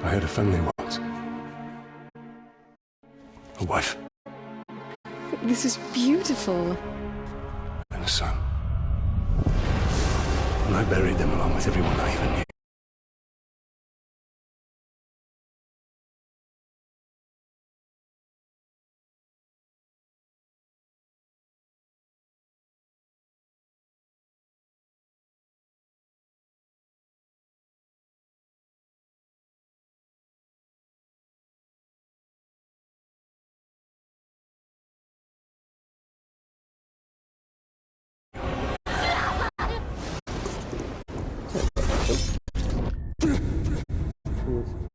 I had a family once. A wife. This is beautiful. And a son. And I buried them along with everyone I even knew.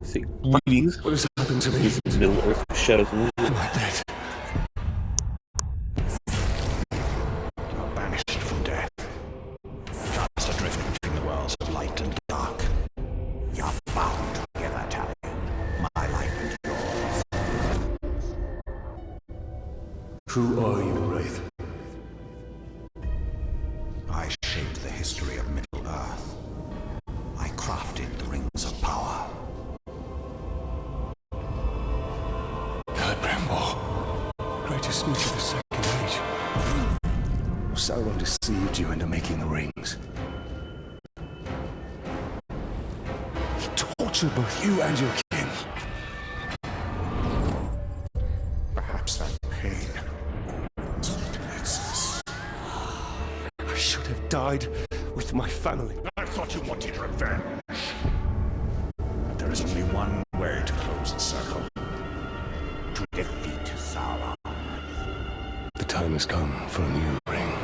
Say greetings. What has happened to me? Middle Earth shadows. Am I dead? You are banished from death. Cast adrift between the worlds of light and dark. You are bound together, Talion. My life and yours. Who are you, Wraith? I shaped the history of Middle-earth. I crafted the Rings of Power. Celebrimbor, greatest smith of the Second Age. Sauron deceived you into making the rings. He tortured both you and your kin. Perhaps that pain is what makes us. I should have died with my family. I thought you wanted revenge. But there is only one way to close the circle. To defeat Sauron. The time has come for a new ring.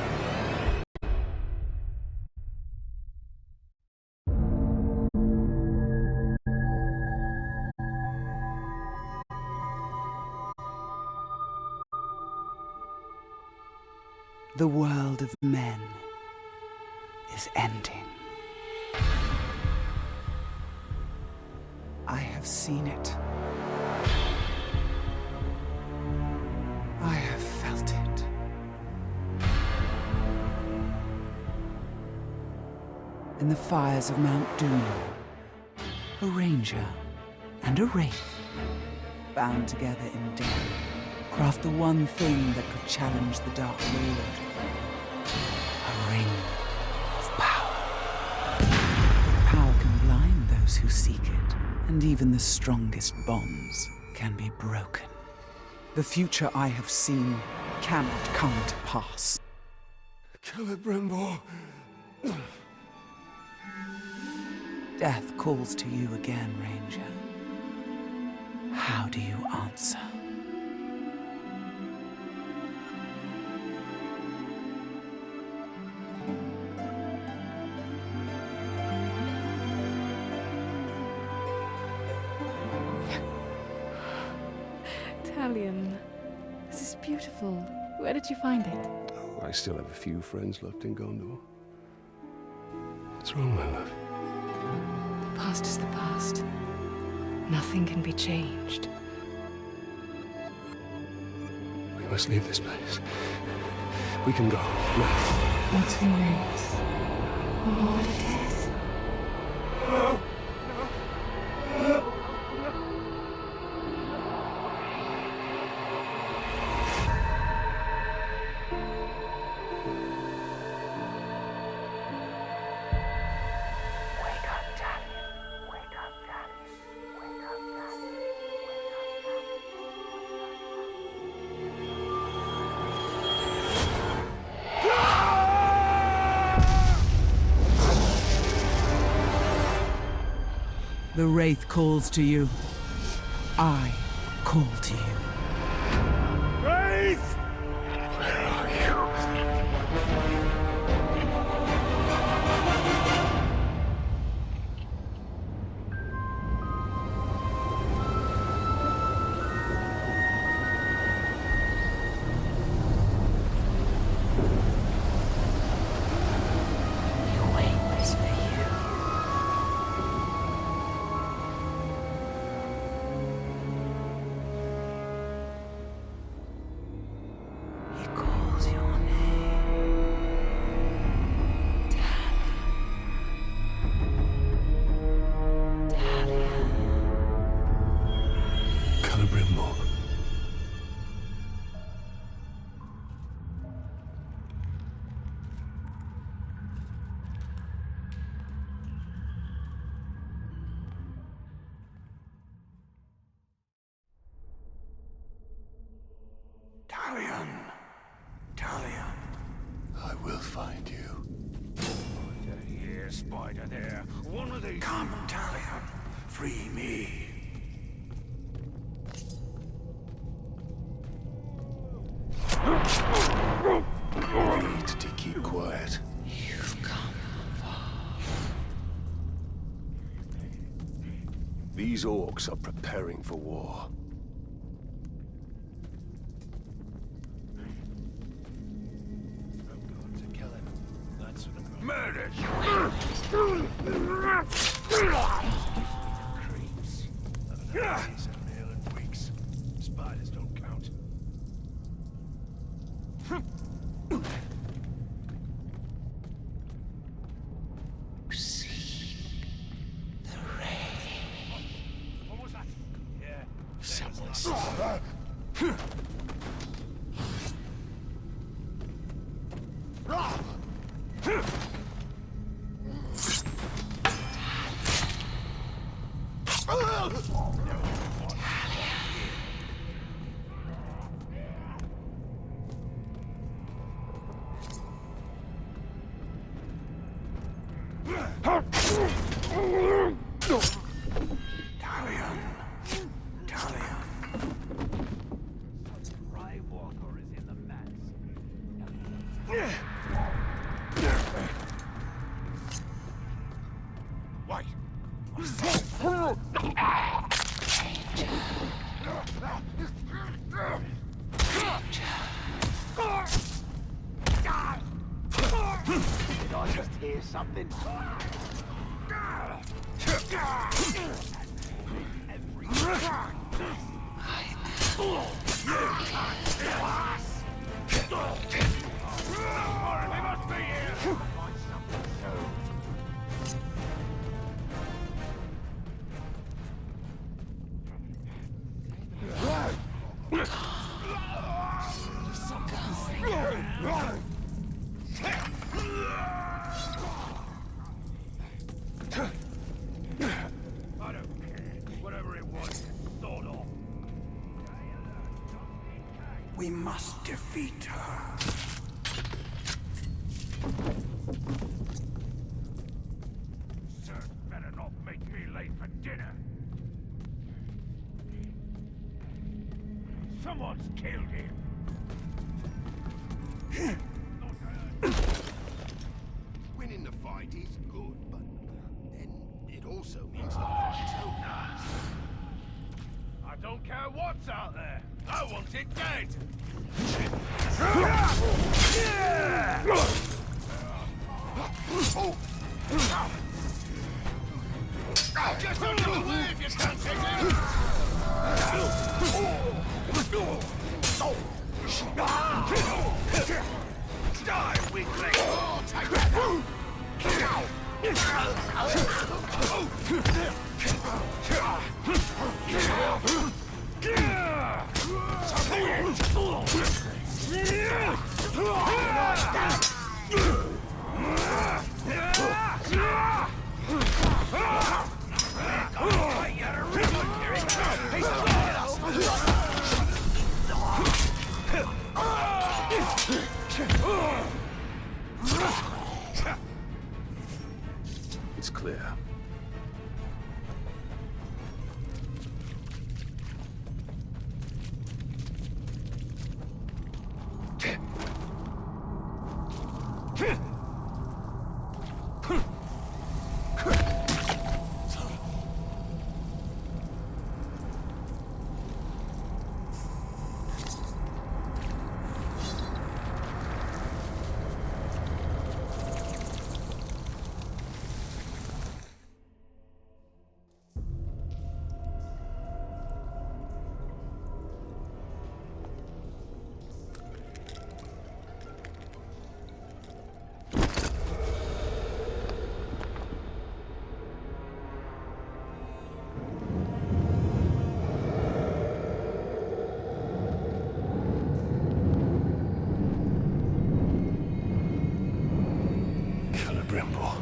The world of men is ending. I have seen it. I have felt it. In the fires of Mount Doom, a ranger and a wraith, bound together in death, craft the one thing that could challenge the Dark Lord. A ring of power. Power can blind those who seek it, and even the strongest bonds can be broken. The future I have seen cannot come to pass. Celebrimbor. Death calls to you again, Ranger. How do you answer? Talion, this is beautiful. Where did you find it? Oh, I still have a few friends left in Gondor. What's wrong, my love? The past is the past. Nothing can be changed. We must leave this place. We can go now. What who knows? What it is. The Wraith calls to you. I call to you. Wraith! Where are you? Your way was for you. there, spider there. One of these. Come, Talion. Free me. Need to keep quiet. You've come far. These orcs are preparing for war. Murdered! Creeps. These are male and weeks. Spiders don't count. What was that? Yeah. Someone's... Talion. Talion. Rye Walker is in the mats. Wait. Did I just hear something? We must be here! I don't care. Whatever it was, sawed off. We must defeat her. Sir, better not make me late for dinner. Someone's killed him. Winning the fight is good, but then it also means the fight's over. I don't care what's out there. I want it dead. Just out of the way if you can't take it! Die, weakling! Take that! It's clear. Celebrimbor,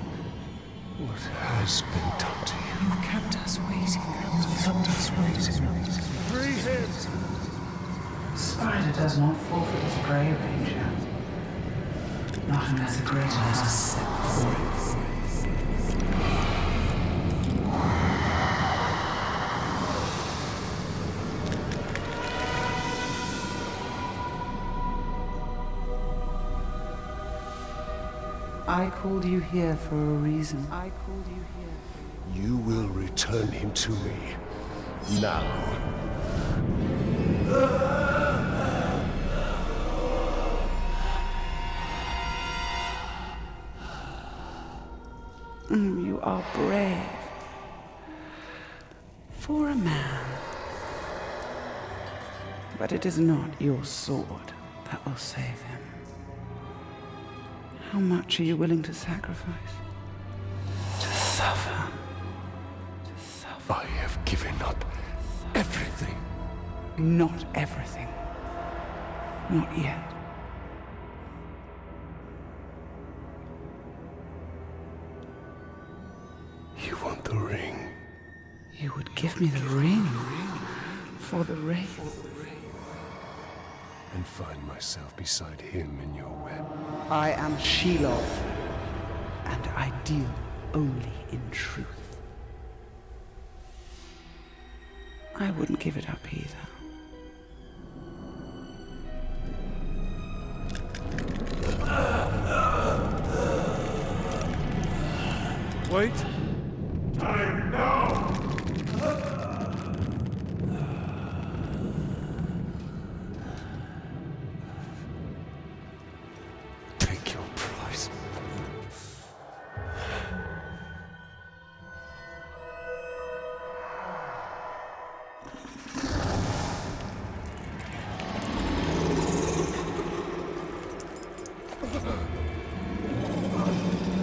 what has been done to you? You've kept us waiting. Free him! Spider does not forfeit his prey, Ranger. Not unless a greater has set free. I called you here for a reason. You will return him to me. Now. You are brave. For a man. But it is not your sword that will save him. How much are you willing to sacrifice? To suffer. I have given up everything. Not everything. Not yet. You want the ring? You would give me the ring for the Wraith. And find myself beside him in your web. I am Shelob, and I deal only in truth. I wouldn't give it up either. Wait! Time now! Take your prize.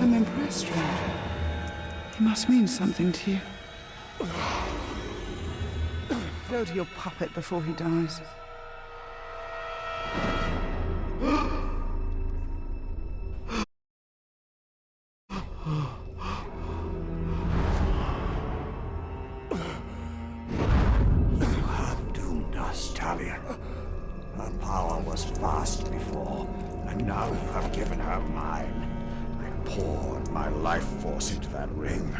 I'm impressed, stranger. He must mean something to you. Go to your puppet before he dies. You have doomed us, Talion. Her power was vast before, and now you have given her mine. I poured my life force into that ring.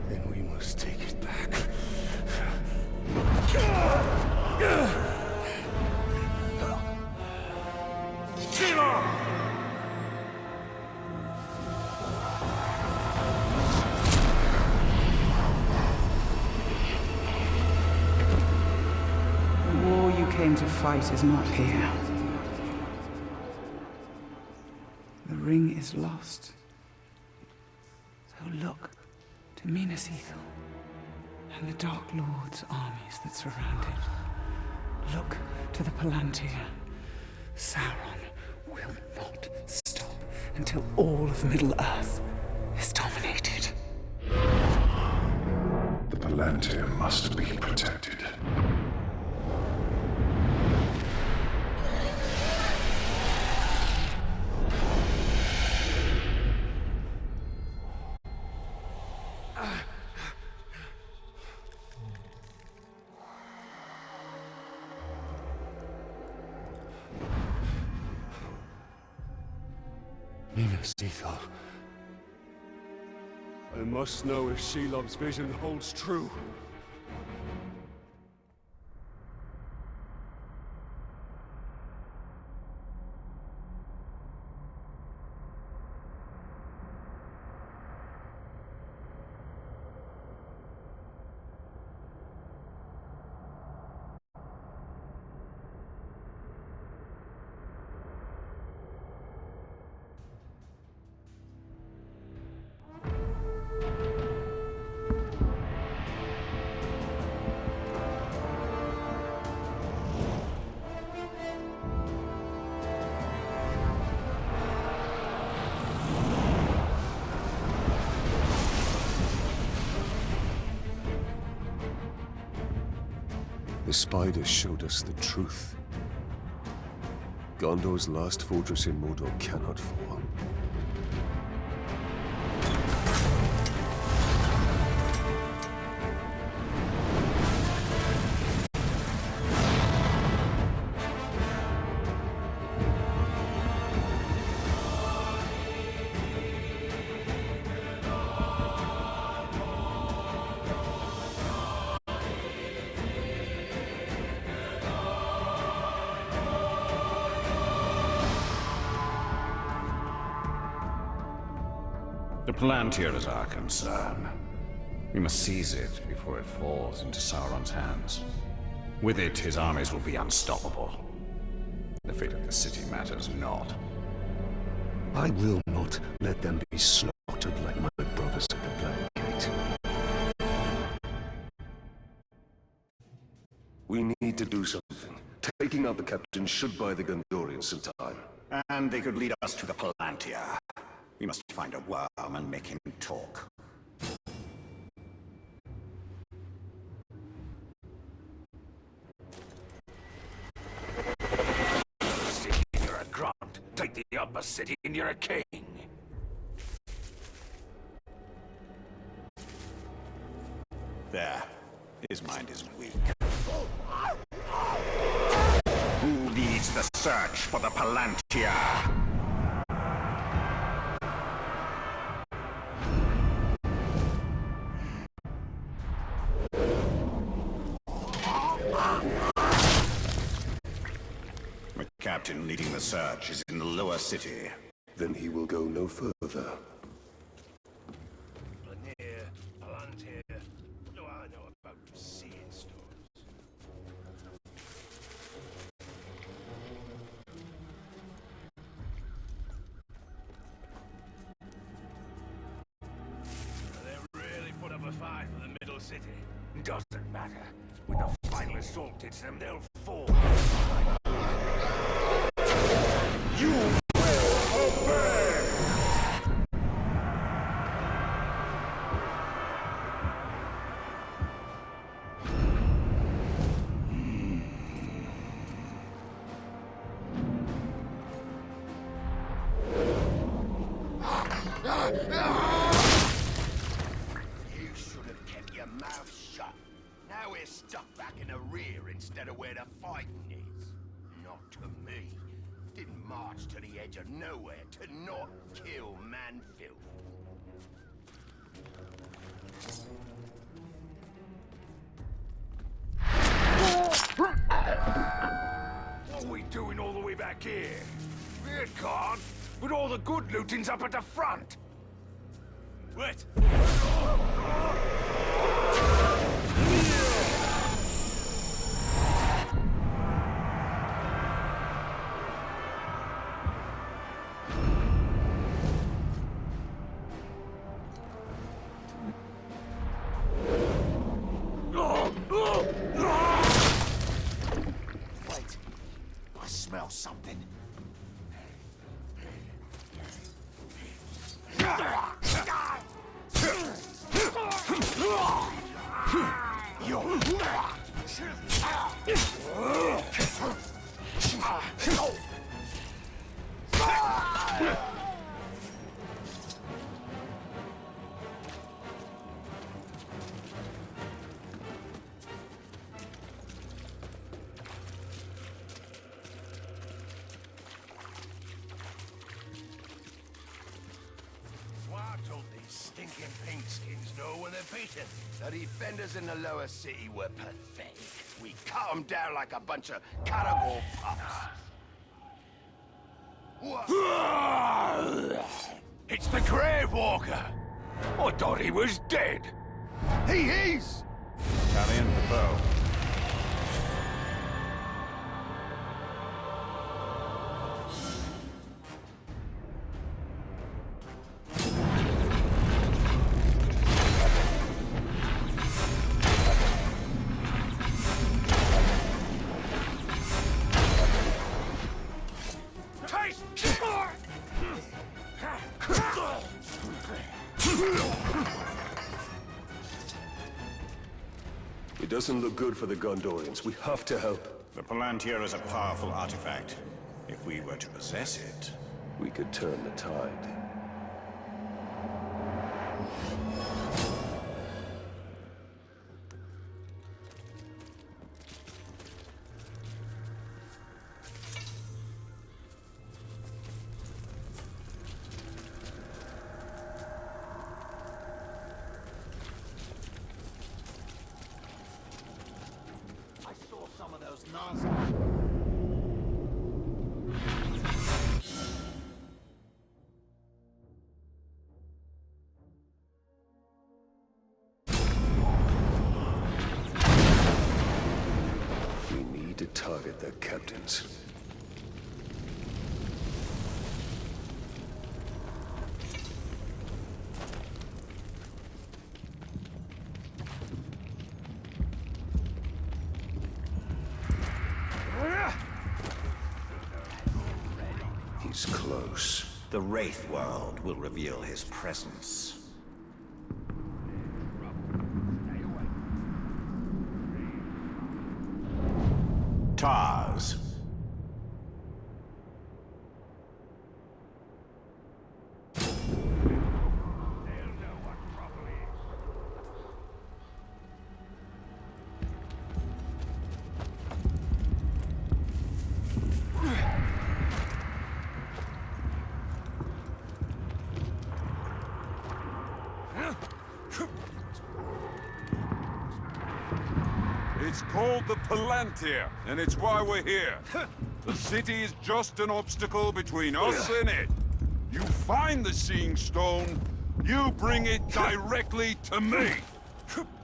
Then we must take it back. The war you came to fight is not here. The ring is lost. So look to Minas Ithil and the Dark Lord's armies that surround it. Look to the Palantir. Sauron will not stop until all of Middle-earth is dominated. The Palantir must be protected. Minas Ithil. I must know if Shelob's vision holds true. The spiders showed us the truth. Gondor's last fortress in Mordor cannot fall. Palantir is our concern. We must seize it before it falls into Sauron's hands. With it, his armies will be unstoppable. The fate of the city matters not. I will not let them be slaughtered like my brothers at the Black Gate. We need to do something. Taking out the captain should buy the Gondorians some time. And they could lead us to the Palantir. We must find a worm and make him talk. City, you're a grunt. Take the upper city and you're a king. There. His mind is weak. Who leads the search for the Palantir? The captain leading the search is in the lower city. Then he will go no further. Palantir, Palantir. What do I know about seeing stars? They really put up a fight for the middle city. Doesn't matter. When the final assault hits them, they'll fall. You will obey! You should have kept your mouth shut. Now we're stuck back in the rear instead of where the fighting is. Not to me. Didn't march to the edge of nowhere to not kill Manfilth. What are we doing all the way back here? Rear guard, but all the good looting's up at the front. What? Wait, I smell something. Why don't these stinking pinkskins know when they're beaten? The defenders in the lower city were pathetic. We cut them down like a bunch of caragor pups. It's the Grave Walker! I thought he was dead. He is! Carry in the bow. It doesn't look good for the Gondorians. We have to help. The Palantir is a powerful artifact. If we were to possess it, We could turn the tide. I saw some of those Nazis. target their captains. He's close. The Wraith world will reveal his presence. Tars. It's called the Palantir, and it's why we're here. The city is just an obstacle between us and it. You find the Seeing Stone, you bring it directly to me.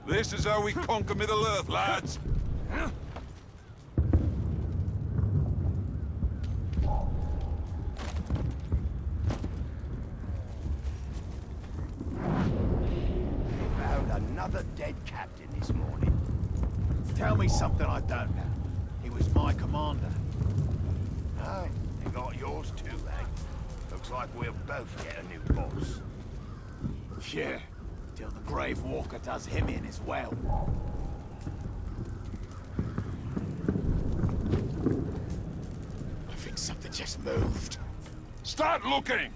This is how we conquer Middle-earth, lads. Found another dead captain this morning. Tell me something I don't know. He was my commander. Oh, you got yours too, eh? Looks like we'll both get a new boss. Yeah, till the Grave Walker does him in as well. I think something just moved. Start looking!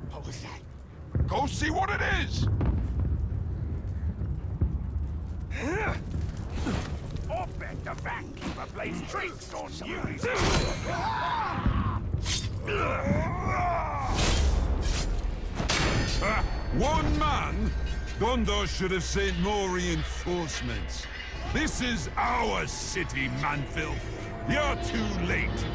What was that? Go see what it is! I bet the Vancouver plays tricks on you. One man? Gondor should have sent more reinforcements. This is our city, Manfilth. You're too late.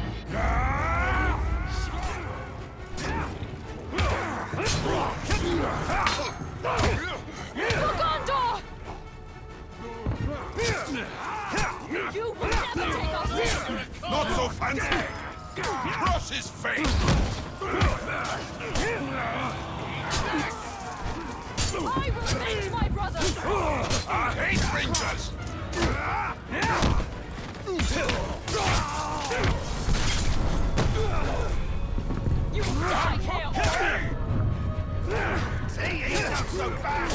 For Gondor! You will never take us there! Not so fancy! Cross his face! I will avenge my brother! I hate rangers! You will die here! See, he's not so bad.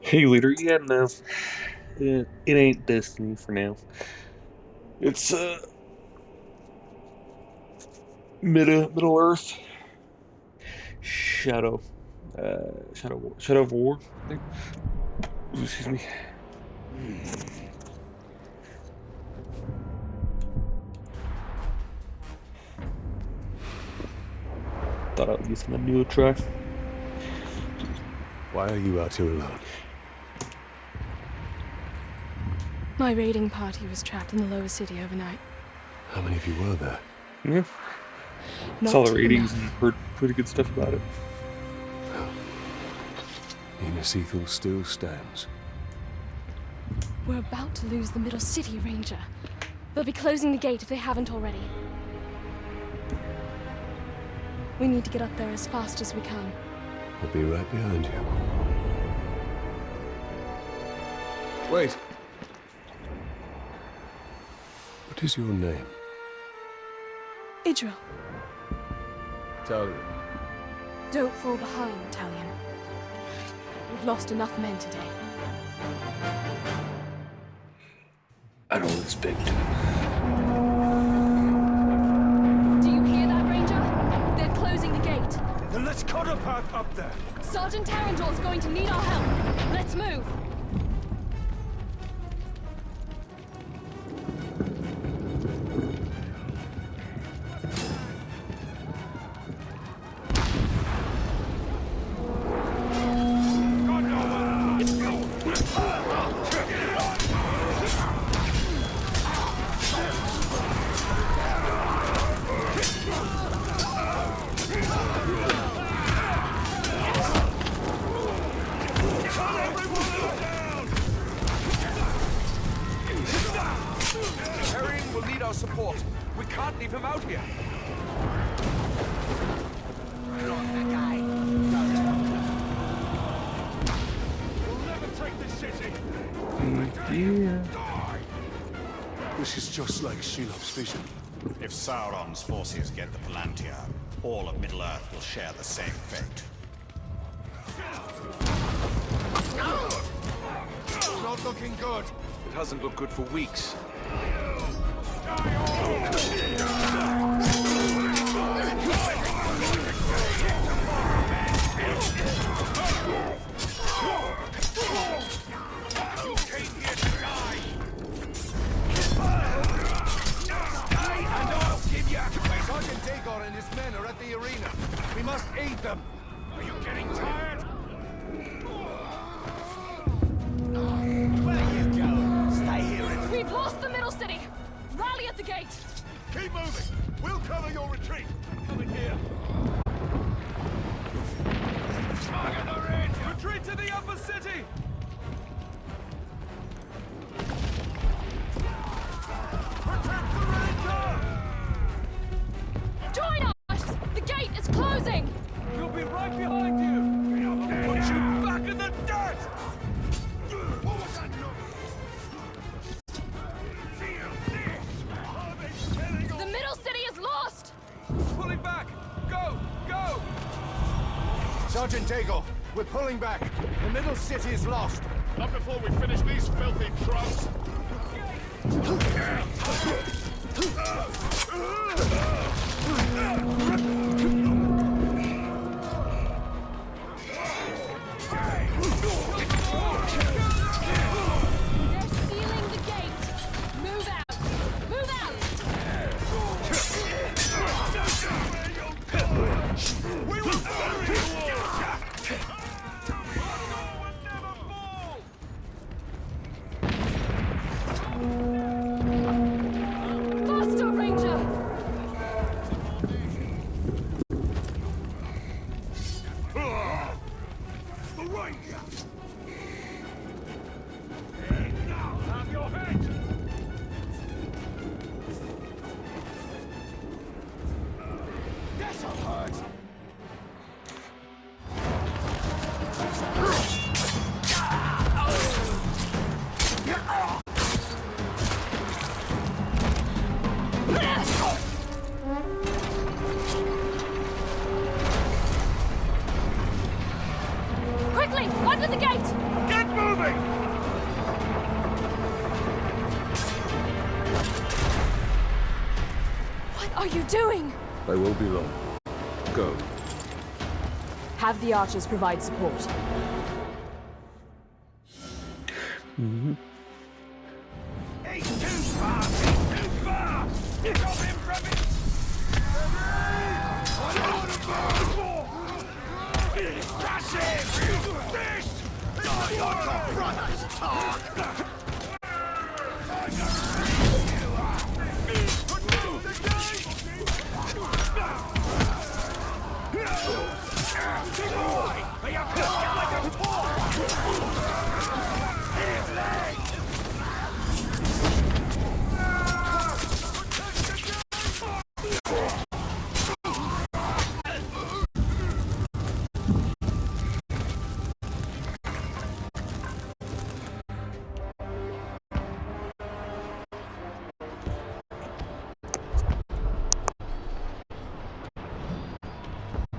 Hey, leader. Yeah, no. It ain't Destiny for now. It's, Middle Earth. Shadow of War, I think. Excuse me. Thought I'd give something new a try. Why are you out here alone? My raiding party was trapped in the lower city overnight. How many of you were there? Yeah. Not Saw the ratings enough. and heard pretty good stuff about it. Minas Ithil still stands. We're about to lose the middle city, Ranger. They'll be closing the gate if they haven't already. We need to get up there as fast as we can. I'll be right behind you. Wait. What is your name? Idril, Talion. don't fall behind, Talion. We've lost enough men today. I don't expect. Do you hear that, Ranger? They're closing the gate. Then let's cut a path up there. Sergeant Tarandor's going to need our help. Let's move. Herring will need our support. We can't leave him out here. We'll never take the city. Yeah. This is just like Shelob's vision. If Sauron's forces get the Palantir, all of Middle-earth will share the same fate. Not looking good. It hasn't looked good for weeks. Sergeant Dagon and his men are at the arena. We must aid them. Are you getting tired? Where you go? Stay here and... We've lost the middle city. Rally at the gate. Keep moving. We'll cover your retreat. Coming here. Target the Ranger. Retreat to the upper city. Protect the Ranger. Join us! The gate is closing! We'll be right behind you. Put you back in the dirt. What was that noise? Feel this. The middle city is lost! Pulling back! Go! Go! Sergeant Dago, we're pulling back. The middle city is lost. Not before we finish these filthy trunks. They're sealing the gate! Move out! Move out! We will bury you all! will never fall! Faster, Ranger! The Ranger! Now, have your head! This'll hurt! Quickly! Under the gate! Get moving! What are you doing? I won't be long. Go. Have the archers provide support. He's too fast! He's too fast! Stop him from it! I don't want to burn! Crush him! This! Not your brother's talk!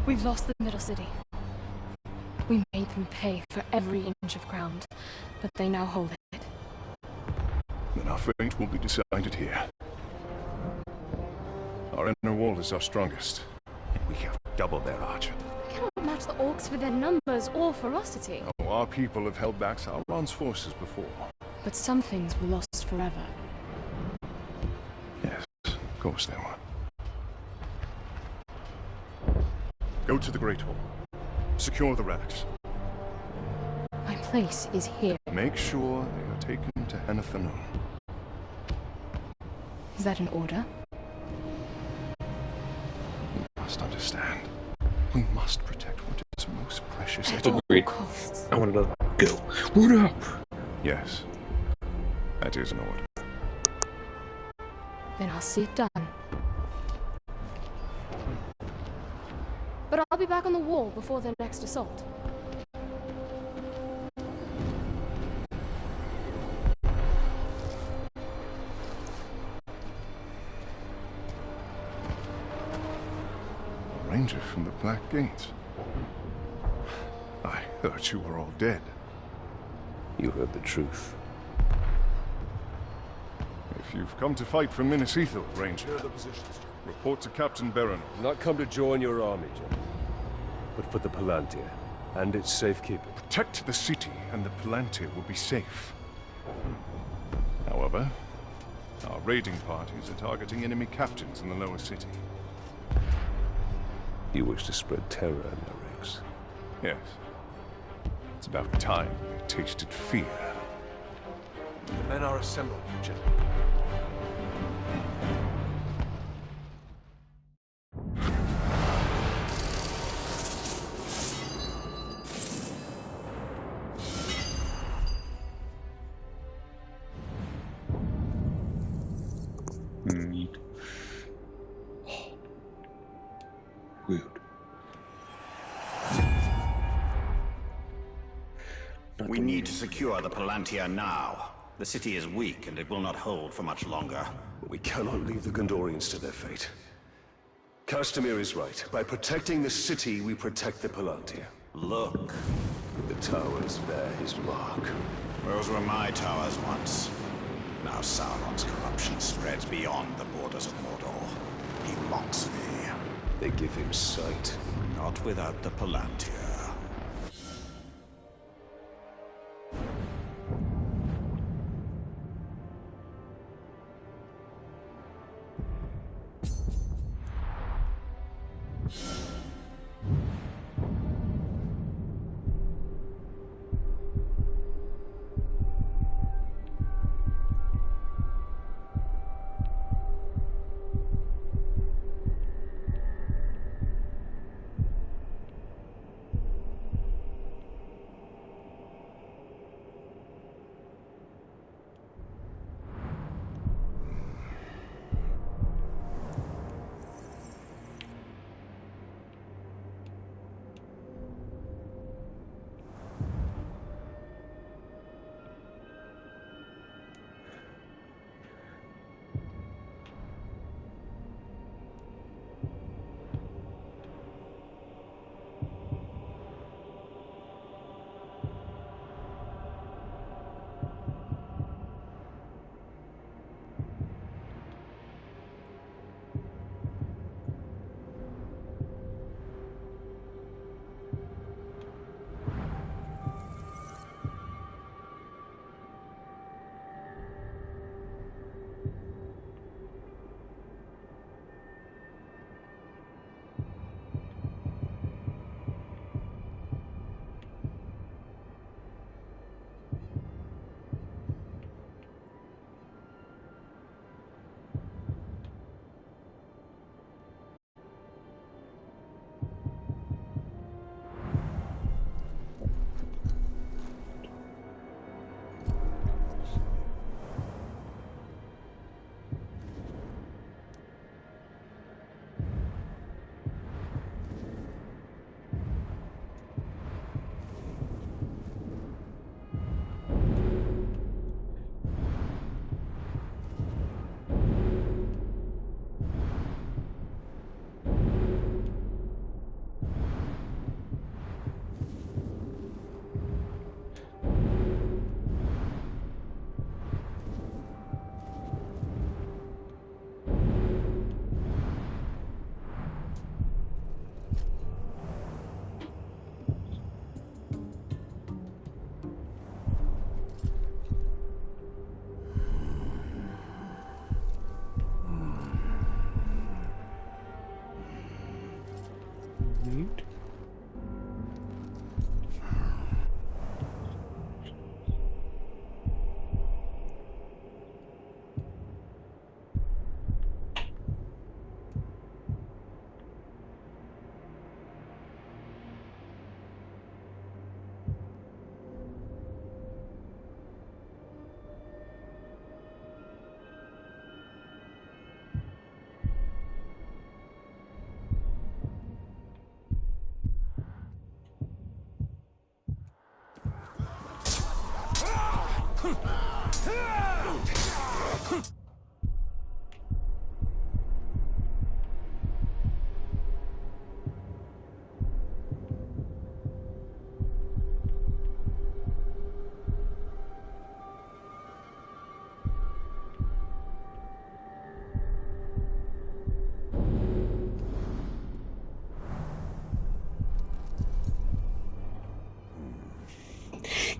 We've lost the Middle City. We made them pay for every inch of ground, but they now hold it. Then our fate will be decided here. Our inner wall is our strongest. We have double their archer. We cannot match the orcs for their numbers or ferocity. Oh, our people have held back Sauron's forces before. But some things were lost forever. Yes, of course they were. Go to the Great Hall. Secure the relics. My place is here. Make sure they are taken to Henathanum. Is that an order? You must understand. We must protect what is most precious. At all Agreed. costs. I wanted to go. What up? Yes, that is an order. Then I'll see it done. But I'll be back on the wall before the next assault. A ranger from the Black Gate. I heard you were all dead. You heard the truth. If you've come to fight for Minas Ithil, Ranger, report to Captain Baron. Not come to join your army, General, but for the Palantir and its safekeeping. Protect the city, and the Palantir will be safe. However, our raiding parties are targeting enemy captains in the lower city. You wish to spread terror in their ranks. Yes. It's about time we tasted fear. The men are assembled, General. Neat. Rude. We need to secure the Palantir now. The city is weak, and it will not hold for much longer. We cannot leave the Gondorians to their fate. Castamir is right. By protecting the city, we protect the Palantir. Look, The towers bear his mark. those were my towers once. Now Sauron's corruption spreads beyond the borders of Mordor. He mocks me. They give him sight. Not without the Palantir.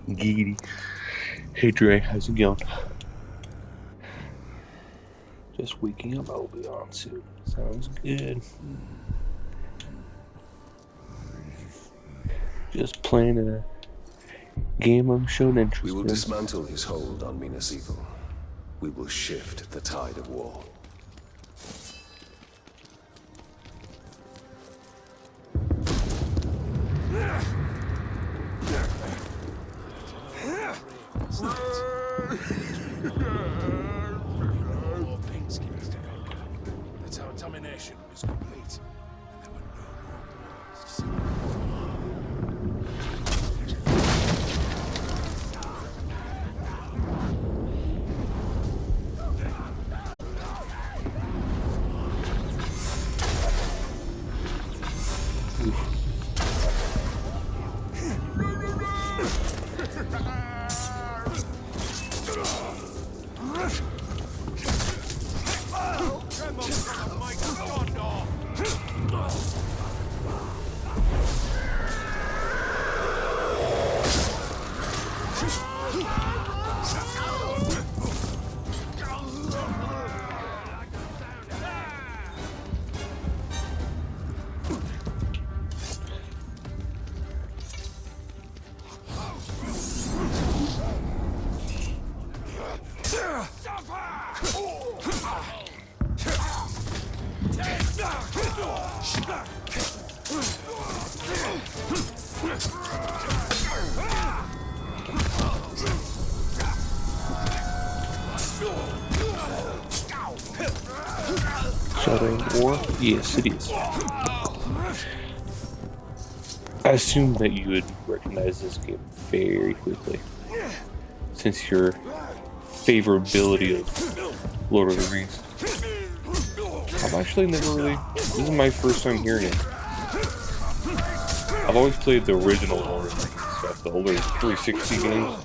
Giggity. Hey Dre, how's it going? Just waking up, I'll be on soon. Sounds good. Just playing a game I'm showing interest We will in. dismantle his hold on Minas Ithil. We will shift the tide of war. Its our domination was complete, and there were no more beasts. Shadow War? Yes, it is. I assume that you would recognize this game very quickly, since your favorability of Lord of the Rings. I've actually never really... This is my first time hearing it. I've always played the original Lord of the Rings stuff, the older 360 games.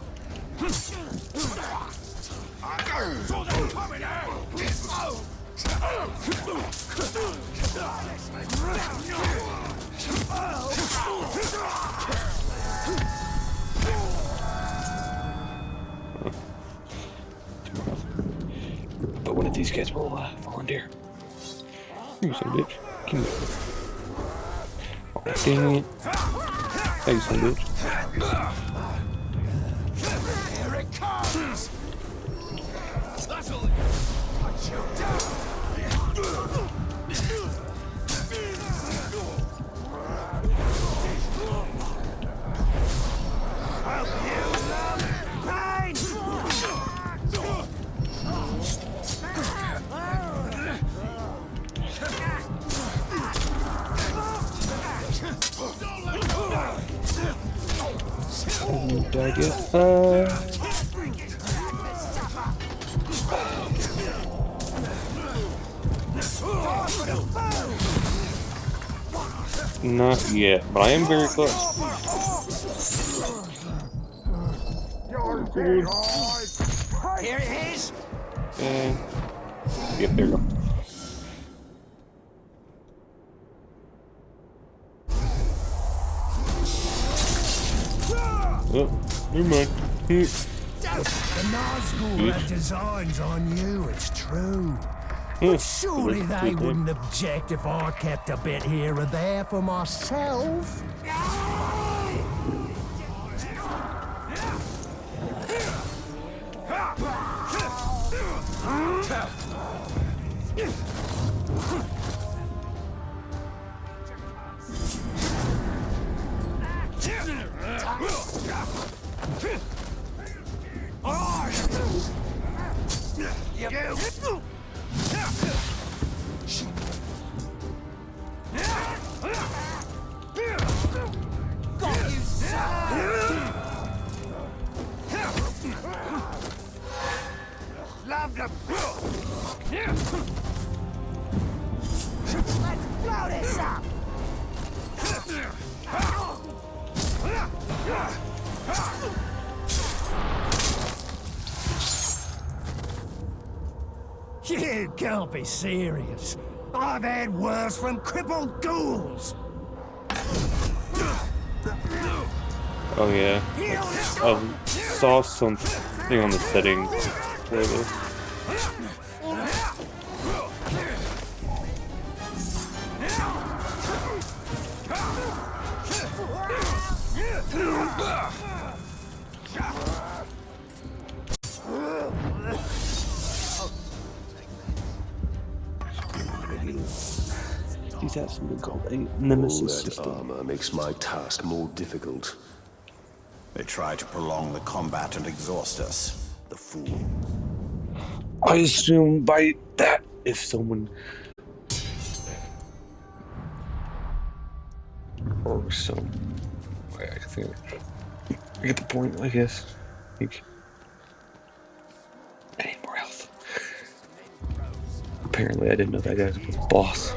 But one of these guys will volunteer. You son of a bitch. Give me. Oh, dang it. Hey, son of a bitch. Here it comes! That'll put you down! Died yet? Not yet, but I am very close. Here it is! And yep, there you go. Oh, never mind. The Nazgul have designs on you, it's true. But surely they wouldn't object if I kept a bit here or there for myself. Got you, You can't be serious. I've had worse from crippled ghouls. Oh yeah, I saw something on the settings for this. These have something called a nemesis All that system. armor makes my task more difficult. They try to prolong the combat and exhaust us. The fool. I assume by that, if someone or some, I think I get the point. I guess. I need more health. Apparently, I didn't know that guy was the boss.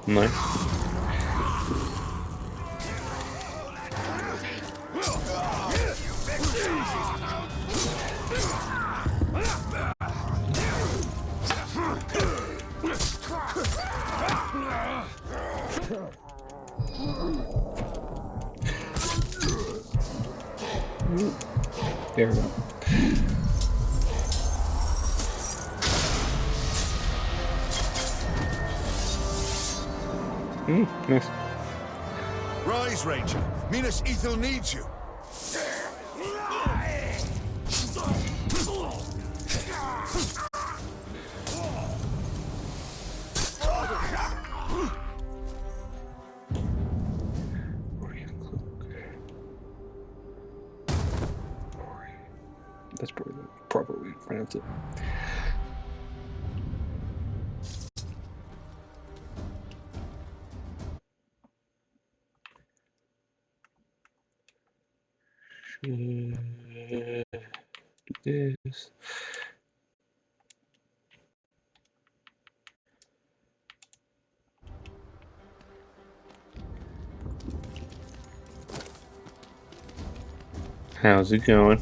Nice. There we go. Nice. Rise, Ranger. Minas Ithil needs you. That's probably the proper way to pronounce it. Do this. How's it going?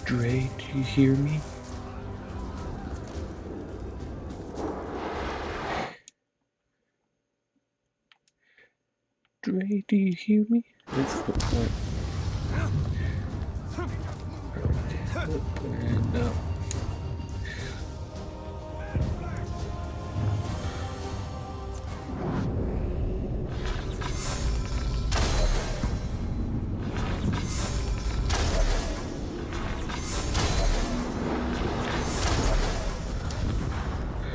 Dre, do you hear me? Dre, do you hear me? That's the point.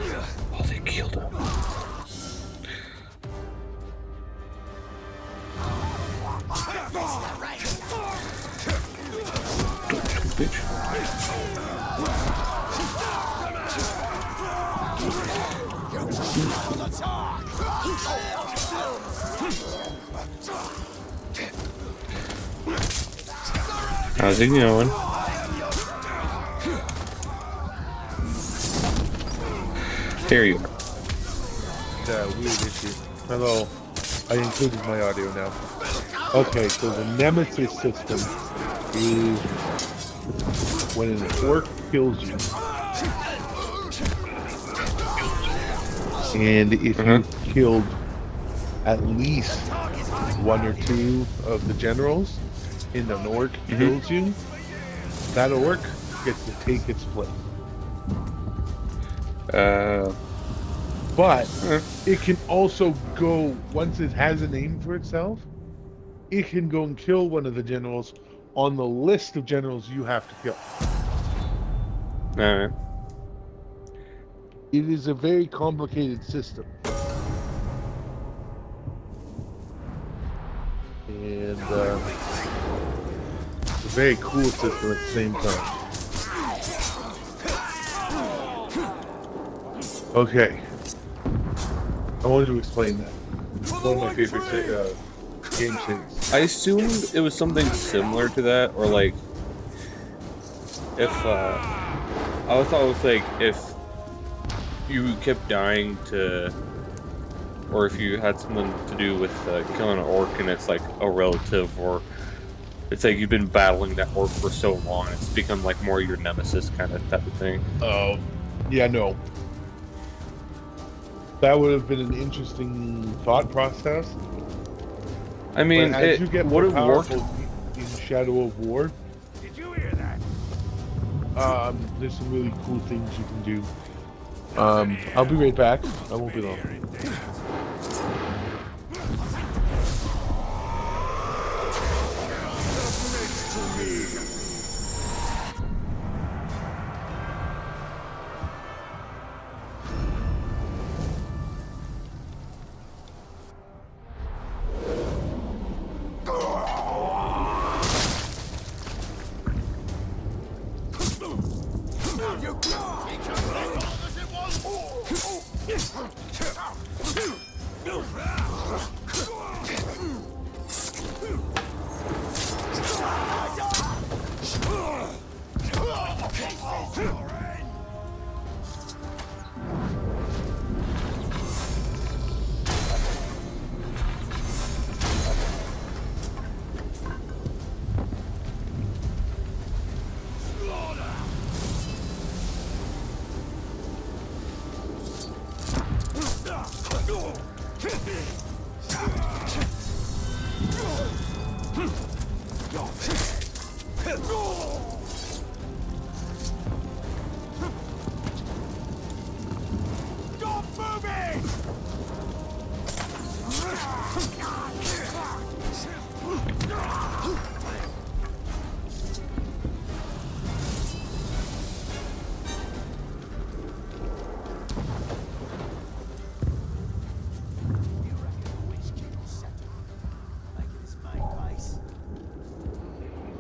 And oh, they killed him. Bitch. How's it going? There you go. Weird issue. Hello. I included my audio now. Okay, so the Nemesis system is when an orc kills you, and if you've killed at least one or two of the generals, and an orc kills you, that orc gets to take its place. But it can also go, once it has a name for itself, it can go and kill one of the generals on the list of generals you have to kill. Alright. It is a very complicated system. And it's a very cool system at the same time. Okay. I wanted to explain that. One of my favorite game series. I assumed it was something similar to that, or like, if, I thought it was like, if you kept dying to, or if you had something to do with killing an orc and it's like a relative, or it's like you've been battling that orc for so long, it's become like more your nemesis kind of type of thing. Oh, yeah, no. That would have been an interesting thought process. I mean, as you get would more have worked powerful in Shadow of War. Did you hear that? There's some really cool things you can do. I'll be right back. I won't be long.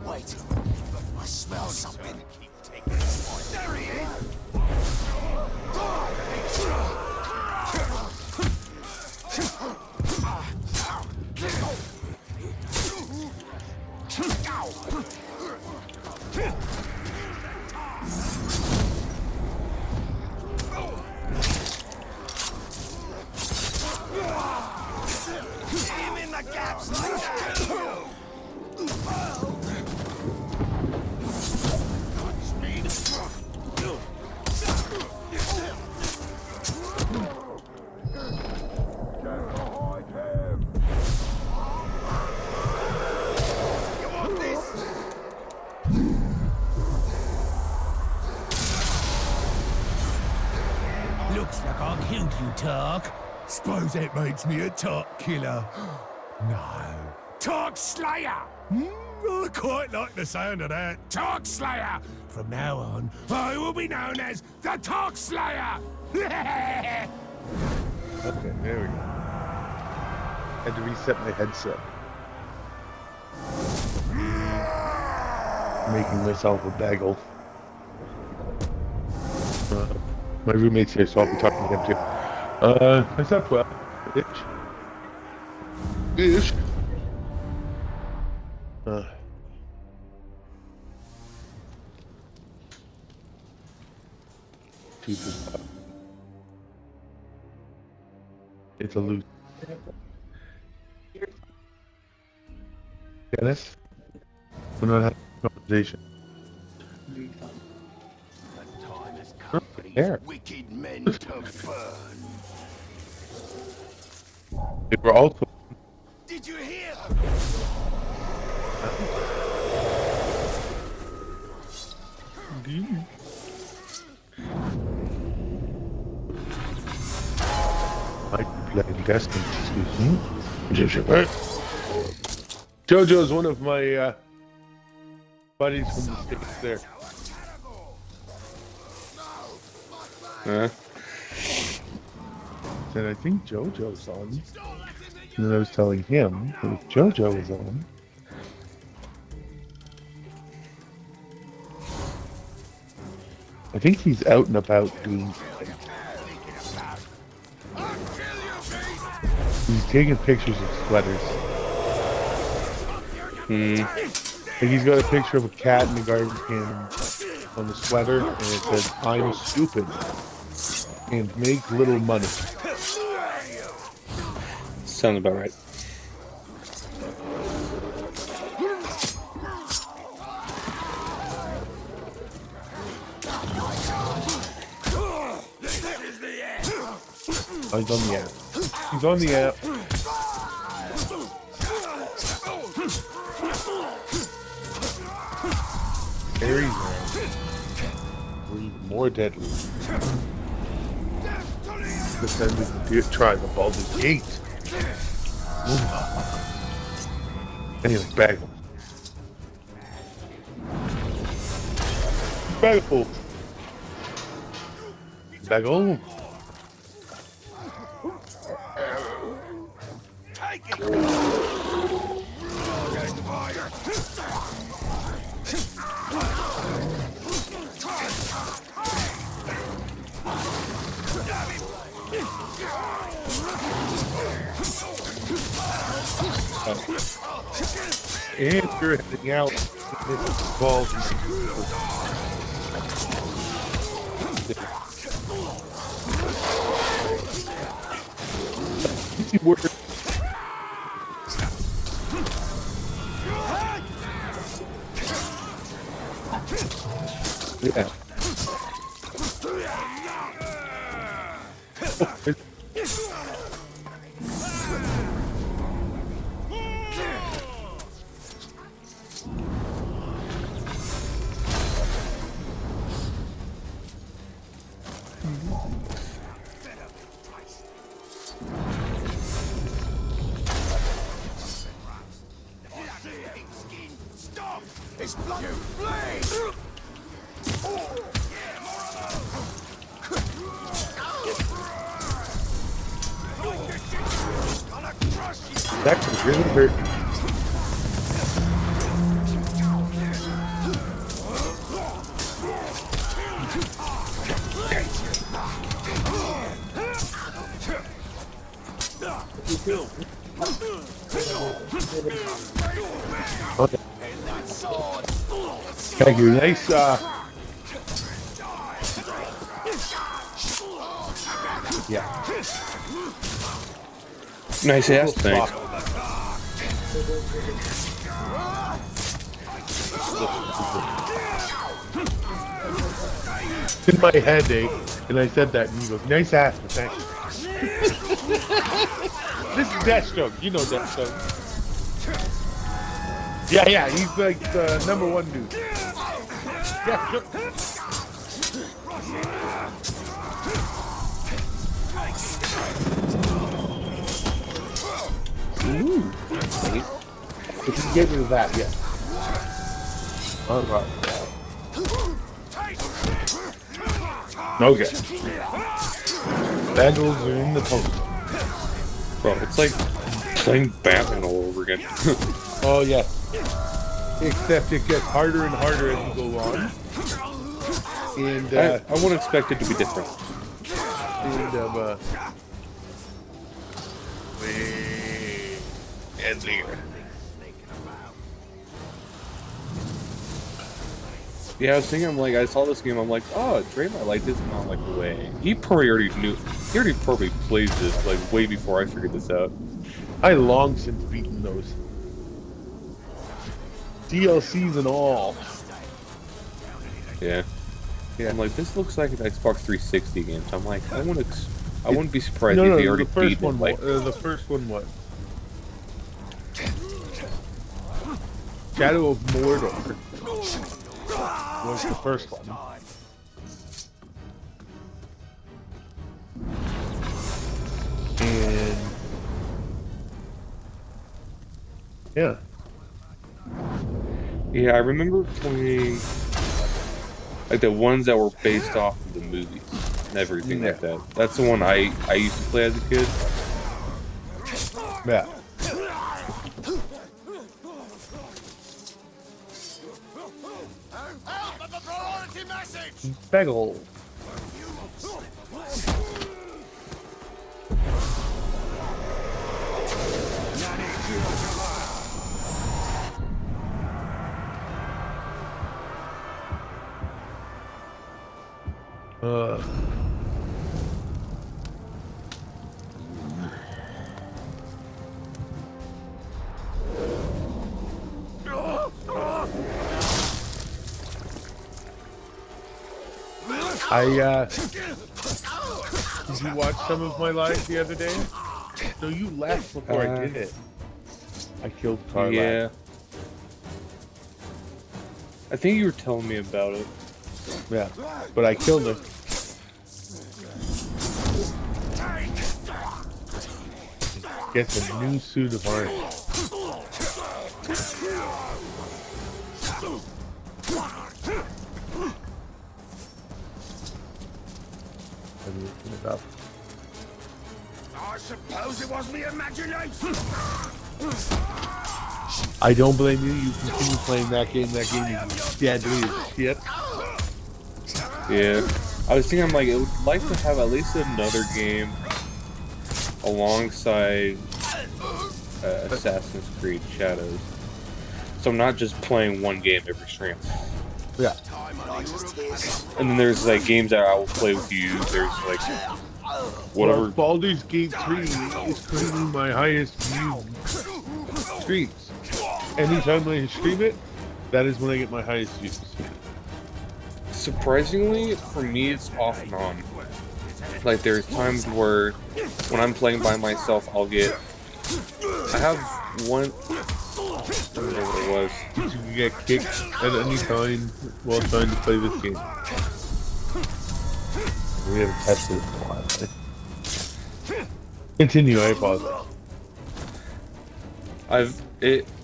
Wait, I smell something. There he is! Aim in the gaps like that! Looks like I killed you, Tark. Suppose that makes me a Tark killer. No. Tark Slayer! I quite like the sound of that. Tark Slayer! From now on, I will be known as the Tark Slayer! Okay, there we go. Had to reset my headset. Making myself a bagel. My roommate's here, so I'll be talking to him too. I slept well. Ish. people. It's a loose. Dennis, we're not having a conversation. The time has come for these There. wicked men to burn. They were also. Did you hear? Might be playing Destiny, excuse me. Jojo's one of my buddies from the States there. Said, I think Jojo's on. And then I was telling him that if Jojo was on. I think he's out and about doing something. He's taking pictures of sweaters. Like he's got a picture of a cat in the garbage can on the sweater, and it says, "I'm stupid and make little money." Sounds about right. Oh, he's on the app. He's on the app. Aries are even more deadly. This time we can try the Baldur's Gate. Anyway, bag him. Bag him. Bag him. And you're heading out. This balls. Easy work. Yeah. Stop! It's bloody flame! That could really hurt. Okay. Thank you. Nice, yeah. Nice ass, thanks. In my head, and I said that, and he goes, "Nice ass, but thank you." This is Deathstroke. You know Deathstroke. Yeah, he's like the #1 dude. Deathstroke. Ooh. If you can get rid of that, yeah. Alright. Okay. Bagels are in the post. Bro, it's like playing Batman all over again. Oh, yeah. Except it gets harder and harder as you go on. And, I wouldn't expect it to be different. And, way deadlier. Yeah, I was thinking, I'm like, I saw this game, I'm like, oh, Dre might like this, and I'm like, way. He probably already knew, he already probably played this, like, way before I figured this out. I long since beaten those. DLCs and all. Yeah. Yeah. I'm like, this looks like an Xbox 360 game, so I'm like, I wouldn't be surprised if he already beat it, like... the first one, what? Shadow of Mordor was the first one. And yeah. Yeah, I remember playing like the ones that were based off of the movies and everything like that. That's the one I used to play as a kid. Yeah. Bagel. Did you watch some of my live the other day? No, you left before I did it. I killed Karlach. Yeah. I think you were telling me about it. Yeah, but I killed her. Gets a new suit of armor. It up. I suppose it was me imagination. I don't blame you. You continue playing that game. That game is deadly as shit. Yeah. I was thinking, I'm like, I would like to have at least another game alongside Assassin's Creed Shadows. So I'm not just playing one game every stream. Yeah. And then there's like games that I will play with you. There's like whatever. Well, Baldur's Gate 3 is currently my highest viewed streams. Anytime I stream it, that is when I get my highest views. Surprisingly, for me, it's off and on. Like there's times where when I'm playing by myself, I'll get. I have one. I don't know what it was. You can get kicked at any time while trying to play this game. We haven't tested it in a while. Continue, I apologize.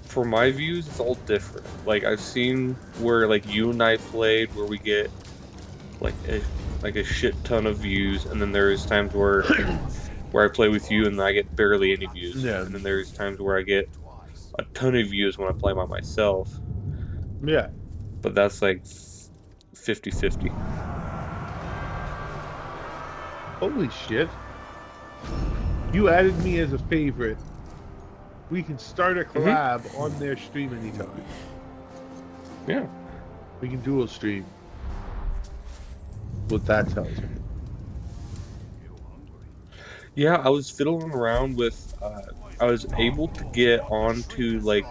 For my views, it's all different. Like I've seen where like you and I played where we get like a shit ton of views, and then there's times where I play with you and I get barely any views. Yeah. And then there's times where I get a ton of views when I play by myself. Yeah. But that's like 50-50. Holy shit. You added me as a favorite. We can start a collab on their stream anytime. Yeah. We can dual stream. What that tells me. Yeah, I was fiddling around with I was able to get onto like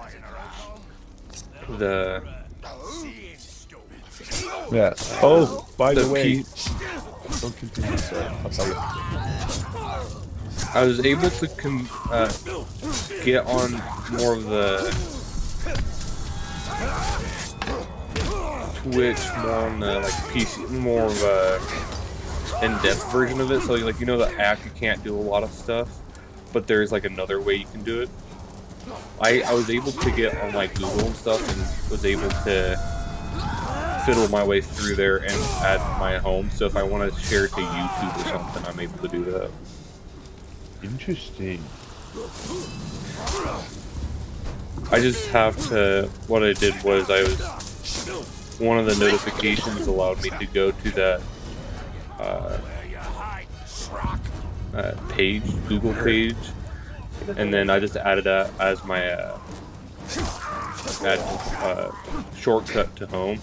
the Oh, by the way, don't continue. Sorry, I'll tell you. I was able to get on more of the Twitch, more on the like PC, more of a in-depth version of it. So like, you know, the app, you can't do a lot of stuff, but there's like another way you can do it. I was able to get on like Google and stuff, and was able to fiddle my way through there and add my home. So if I want to share it to YouTube or something, I'm able to do that. Interesting. I just have to. What I did was one of the notifications allowed me to go to that page, Google page, and then I just added that as my shortcut to home.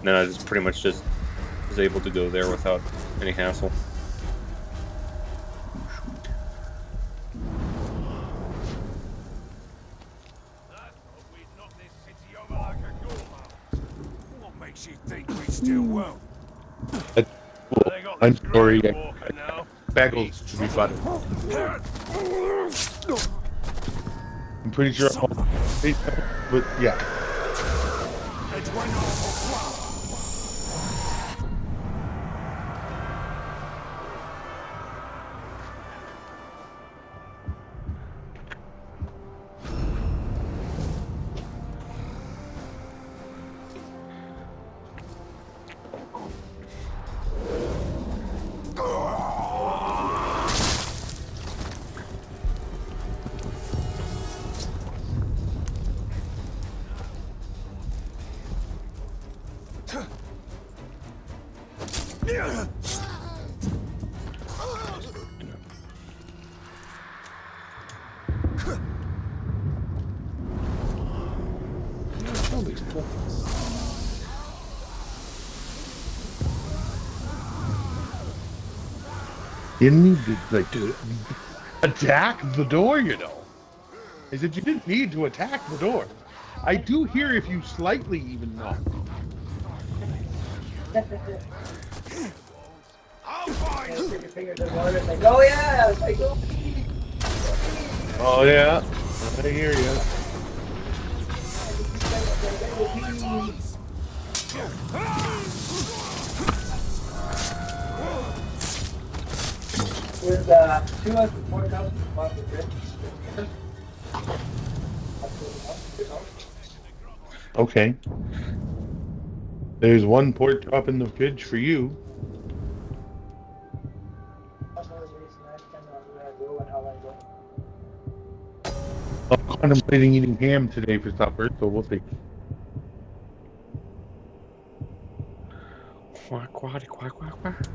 then I just pretty much just was able to go there without any hassle. What makes you think we still won't? I'm sorry. Bagels to be fun. I'm pretty sure. But yeah. You didn't need to attack the door, you know. I said you didn't need to attack the door. I do hear if you slightly even knock. Oh yeah, Oh yeah, I hear you. With 240,000 above the bridge. Okay. There's one port drop in the fridge for you. I'm contemplating eating ham today for supper, so we'll see. Quack, quack, quack, quack, quack.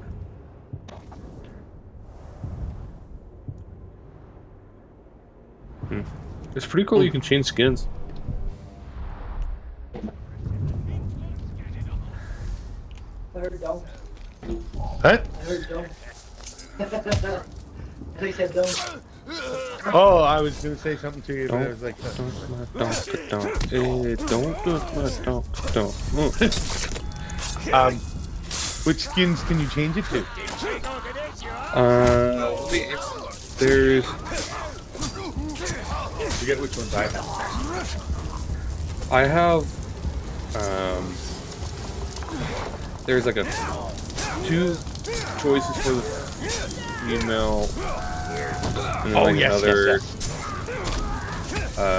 It's pretty cool you can change skins. I heard don't. What? I heard don't. He said don't. Oh, I was going to say something to you, but I was like... Which skins can you change it to? There's... I forget which ones I have. I have... there's like 2 choices for the female... And Oh, like yes, another, yes.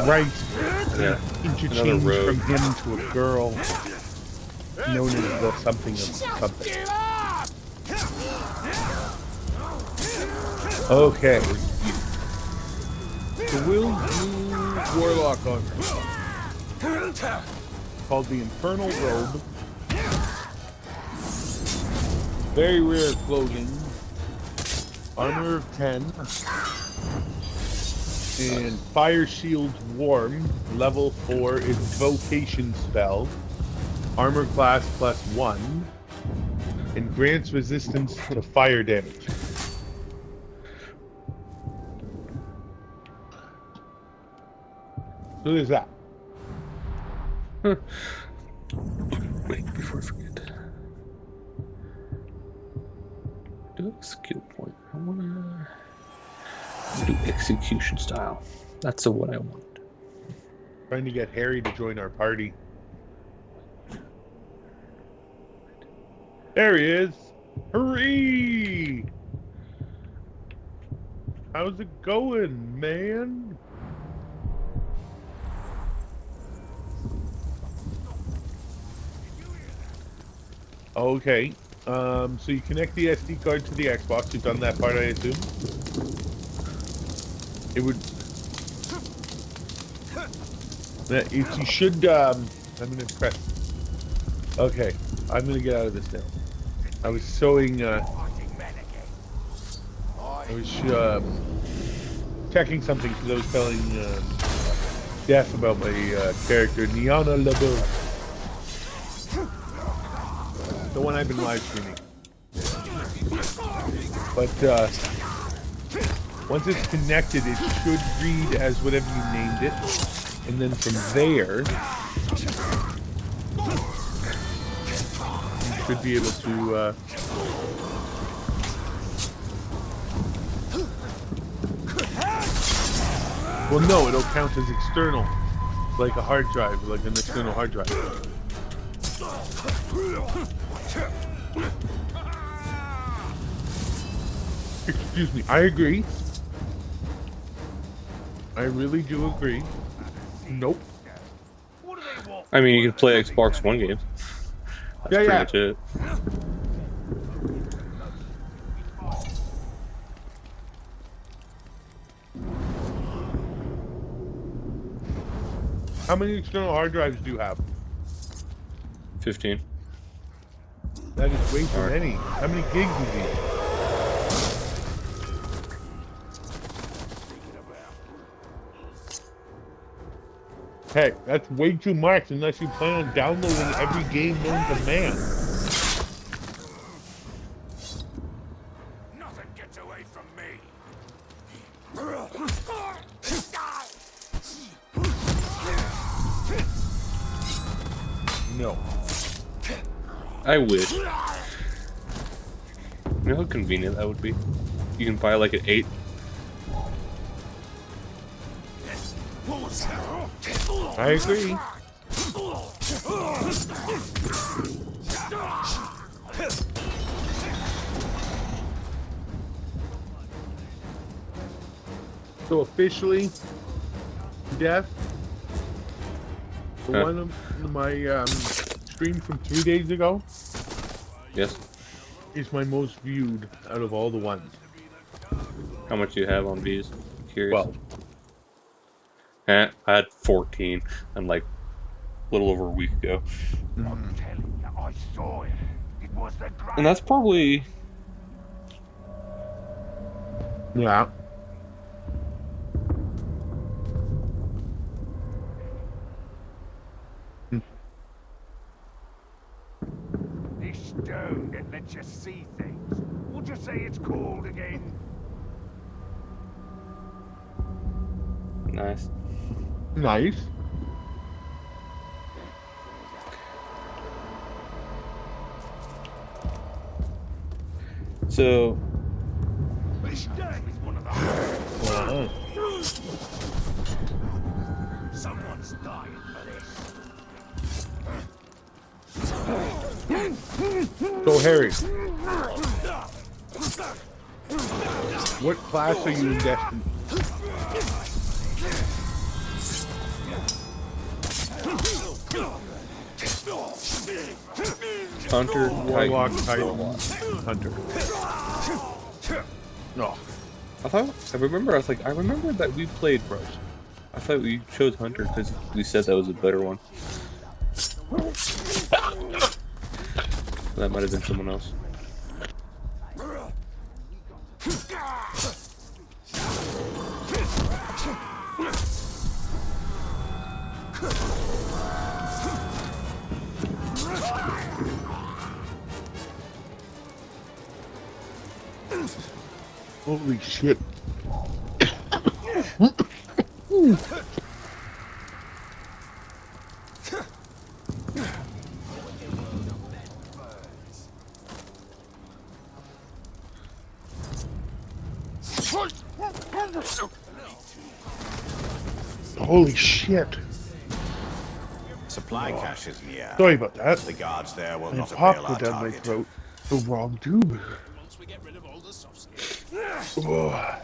Right. Yeah. Interchange from him to a girl known as the something of something. Okay. The Will Blue Warlock armor. Called the Infernal Robe. Very rare clothing. Armor of 10. And Fire Shield Warm, level 4, is Vocation spell. Armor class +1. And grants resistance to fire damage. So there's that. Wait, before I forget. Do a skill point. I wanna do execution style. That's what I want. Trying to get Harry to join our party. There he is! Hooray! How's it going, man? Okay. So you connect the SD card to the Xbox. You've done that part, I assume? It would... If you should, I'm gonna press... Okay. I'm gonna get out of this now. I was showing, I was, checking something because I was telling, Jeff about my, character, Niana LeBeau. I've been live streaming. But once it's connected, it should read as whatever you named it. And then from there, you should be able to... Well, no, it'll count as external, like a hard drive, like an external hard drive. Excuse me, I agree. I really do agree. Nope. I mean, you can play Xbox One games. That's pretty much it. How many external hard drives do you have? 15. That is way too many. How many gigs is he? Heck, that's way too much unless you plan on downloading every game known to man. Nothing gets away from me. No. I wish. You know how convenient that would be? You can buy like an 8. I agree. So officially, Death, for one of my stream from 3 days ago, yes, is my most viewed out of all the ones. How much do you have on V's? I'm curious. 12. I had 14, and like a little over a week ago. I'm telling you, I saw it. It was the great... And that's probably... Yeah. This stone that lets you see things. What'd you say it's called again? Nice. Nice. So... This stone is one of the... Someone's dying for this. So Harry, what class are you in Destiny? Hunter, Warlock, Titan. Hunter. No. I remember that we played Brush. I thought we chose Hunter because we said that was a better one. That might have been someone else. Holy shit. Holy shit. Supply cache is near. Sorry about that. The guards there will I not avail popped our it down my target. throat. The wrong tube. Oh.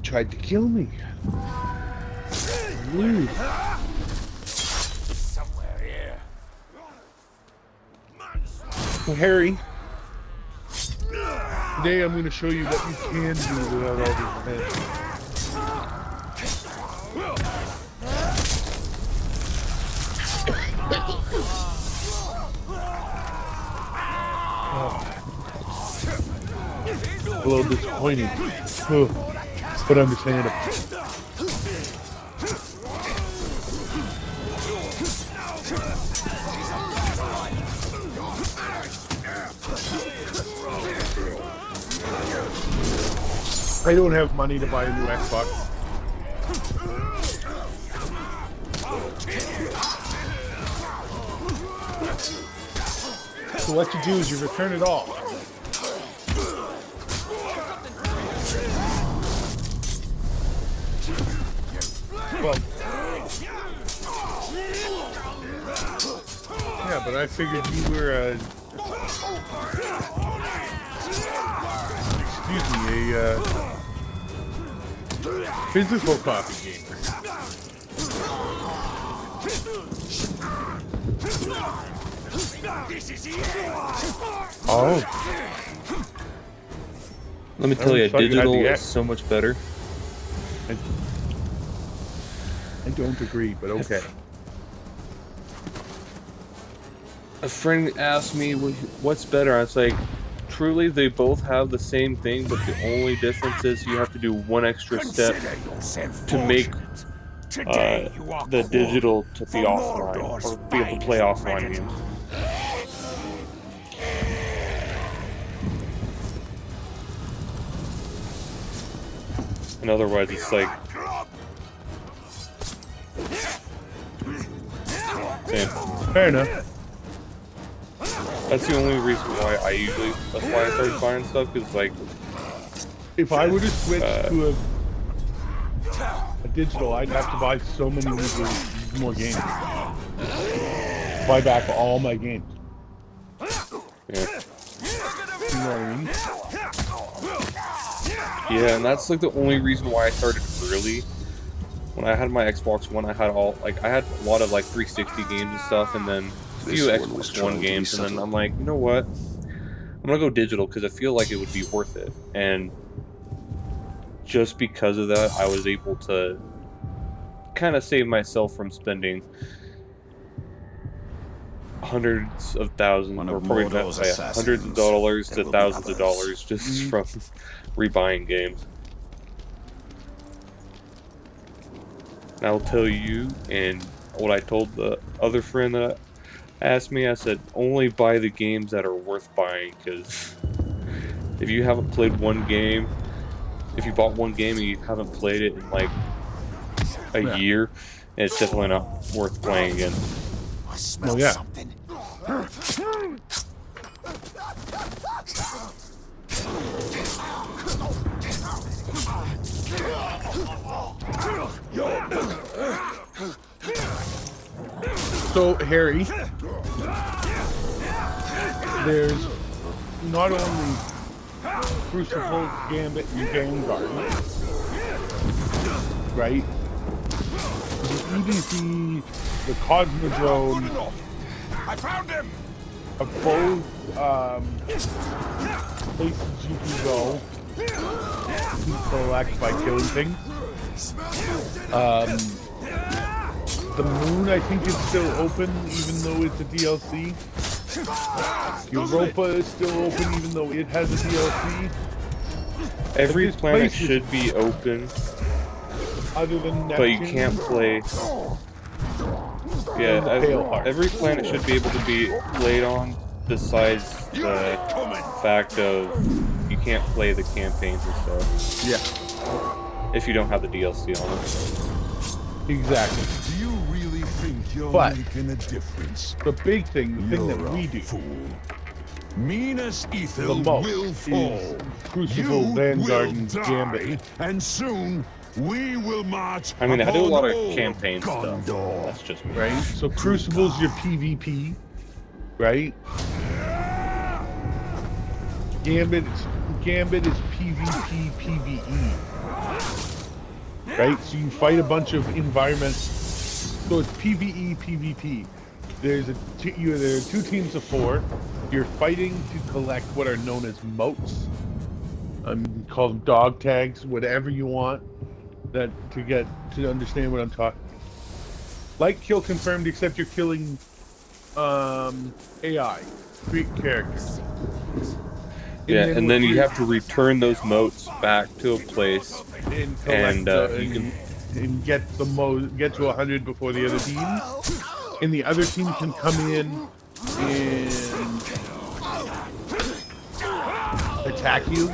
Tried to kill me. Ooh. Somewhere here. Well, Harry, today I'm going to show you what you can do without all these things. A little disappointing, but understandable. I don't have money to buy a new Xbox. So what you do is you return it all. Well, yeah, but I figured you were a physical coffee gamer. Oh. Let me tell you, digital is so much better. I don't agree, but okay. A friend asked me, what's better? I was like, truly, they both have the same thing, but the only difference is you have to do one extra step to make the digital to be offline, or be able to play offline games. And otherwise, it's like same. Fair enough. That's the only reason why I started buying stuff, because like, if I were to switch to a digital, I'd have to buy so many more games. Buy back all my games. Yeah. You know what I mean? Yeah, and that's like the only reason why I started early. When I had my Xbox One, I had a lot of like 360 games and stuff, and then a few Xbox One games, and then I'm like, you know what? I'm gonna go digital because I feel like it would be worth it. And just because of that, I was able to kind of save myself from spending hundreds of thousands, or probably hundreds of dollars to thousands of dollars just from rebuying games. And I'll tell you, and what I told the other friend that asked me, I said, only buy the games that are worth buying, because if you haven't played one game, if you bought one game and you haven't played it in like a year, it's definitely not worth playing again. I smell something. So, Harry, there's not only Crucible, Gambit, and Vanguard, right? The EDC, the Cosmodrome, I found him! of both places you can go to collect by killing things. The moon, I think, is still open, even though it's a DLC. Europa is still open, even though it has a DLC. Every planet should be open, other than Neptune, but you can't play. Yeah, every planet should be able to be played on, besides the fact of you can't play the campaigns and stuff. Yeah. If you don't have the DLC on it. Exactly. Do you really think you're making a difference? The big thing, the thing that we do, Minas the Ithil most, will fall. is Crucible, Vanguard, and Gambit. And soon we will march. I mean, I do a lot of upon campaign Gondor. stuff. That's just me. Right? So Crucible's your PvP, right? Gambit is PvP, PvE. Right? So you fight a bunch of environments. So it's PvE, PvP. There are two teams of 4. You're fighting to collect what are known as moats. Call them dog tags, whatever you want. That to get to understand what I'm talking. Like Kill Confirmed, except you're killing AI, Greek characters. Yeah, and then you have to return those moats back to a place, and you can get get to 100 before the other team, and the other team can come in and attack you.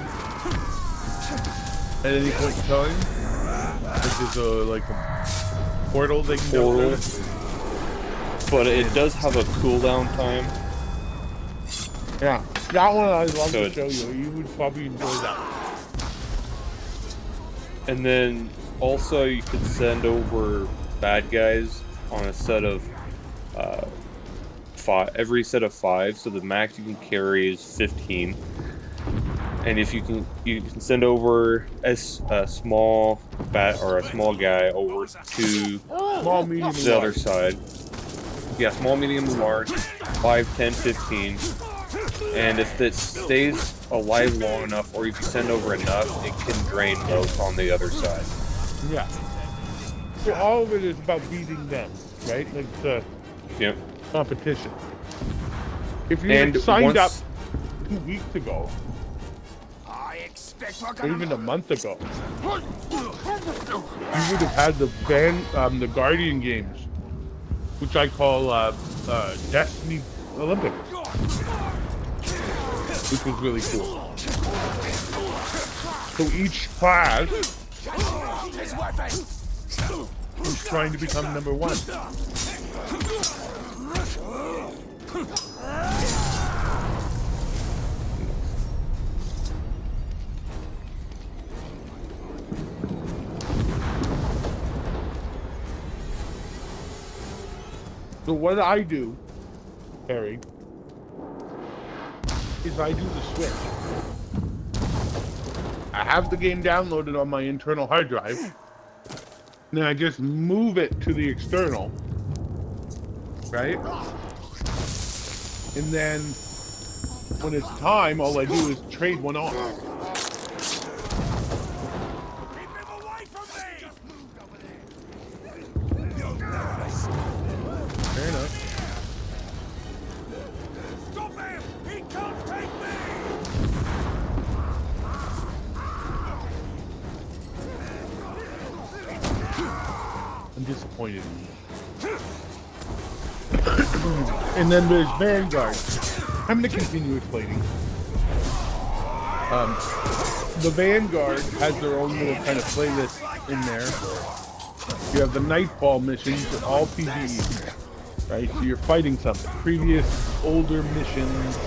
at any point in time. Which is like a portal they can go through. But it does have a cooldown time. Yeah, that one I'd love So to show you. You would probably enjoy that. And then also you could send over bad guys on a set of every set of 5. So the max you can carry is 15. And if you can send over a small bat or a small guy over to Small, medium, the other side. Yeah, small, medium, and large. 5, 10, 15. And if it stays alive long enough, or if you send over enough, it can drain both on the other side. Yeah. So all of it is about beating them, right? Like the competition. If you had signed up 2 weeks ago, or even a month ago, you would have had the Guardian games, which I call Destiny Olympics, which was really cool. So each class was trying to become number 1. So what I do, Harry, is I do the switch. I have the game downloaded on my internal hard drive, and then I just move it to the external, right? And then when it's time, all I do is trade one off. Fair enough. Stop him! He can't take me! I'm disappointed in you. And then there's Vanguard. I'm going to continue explaining. The Vanguard has their own little kind of playlist in there. You have the Nightfall missions, all PvE, right? So you're fighting something. Previous, older missions.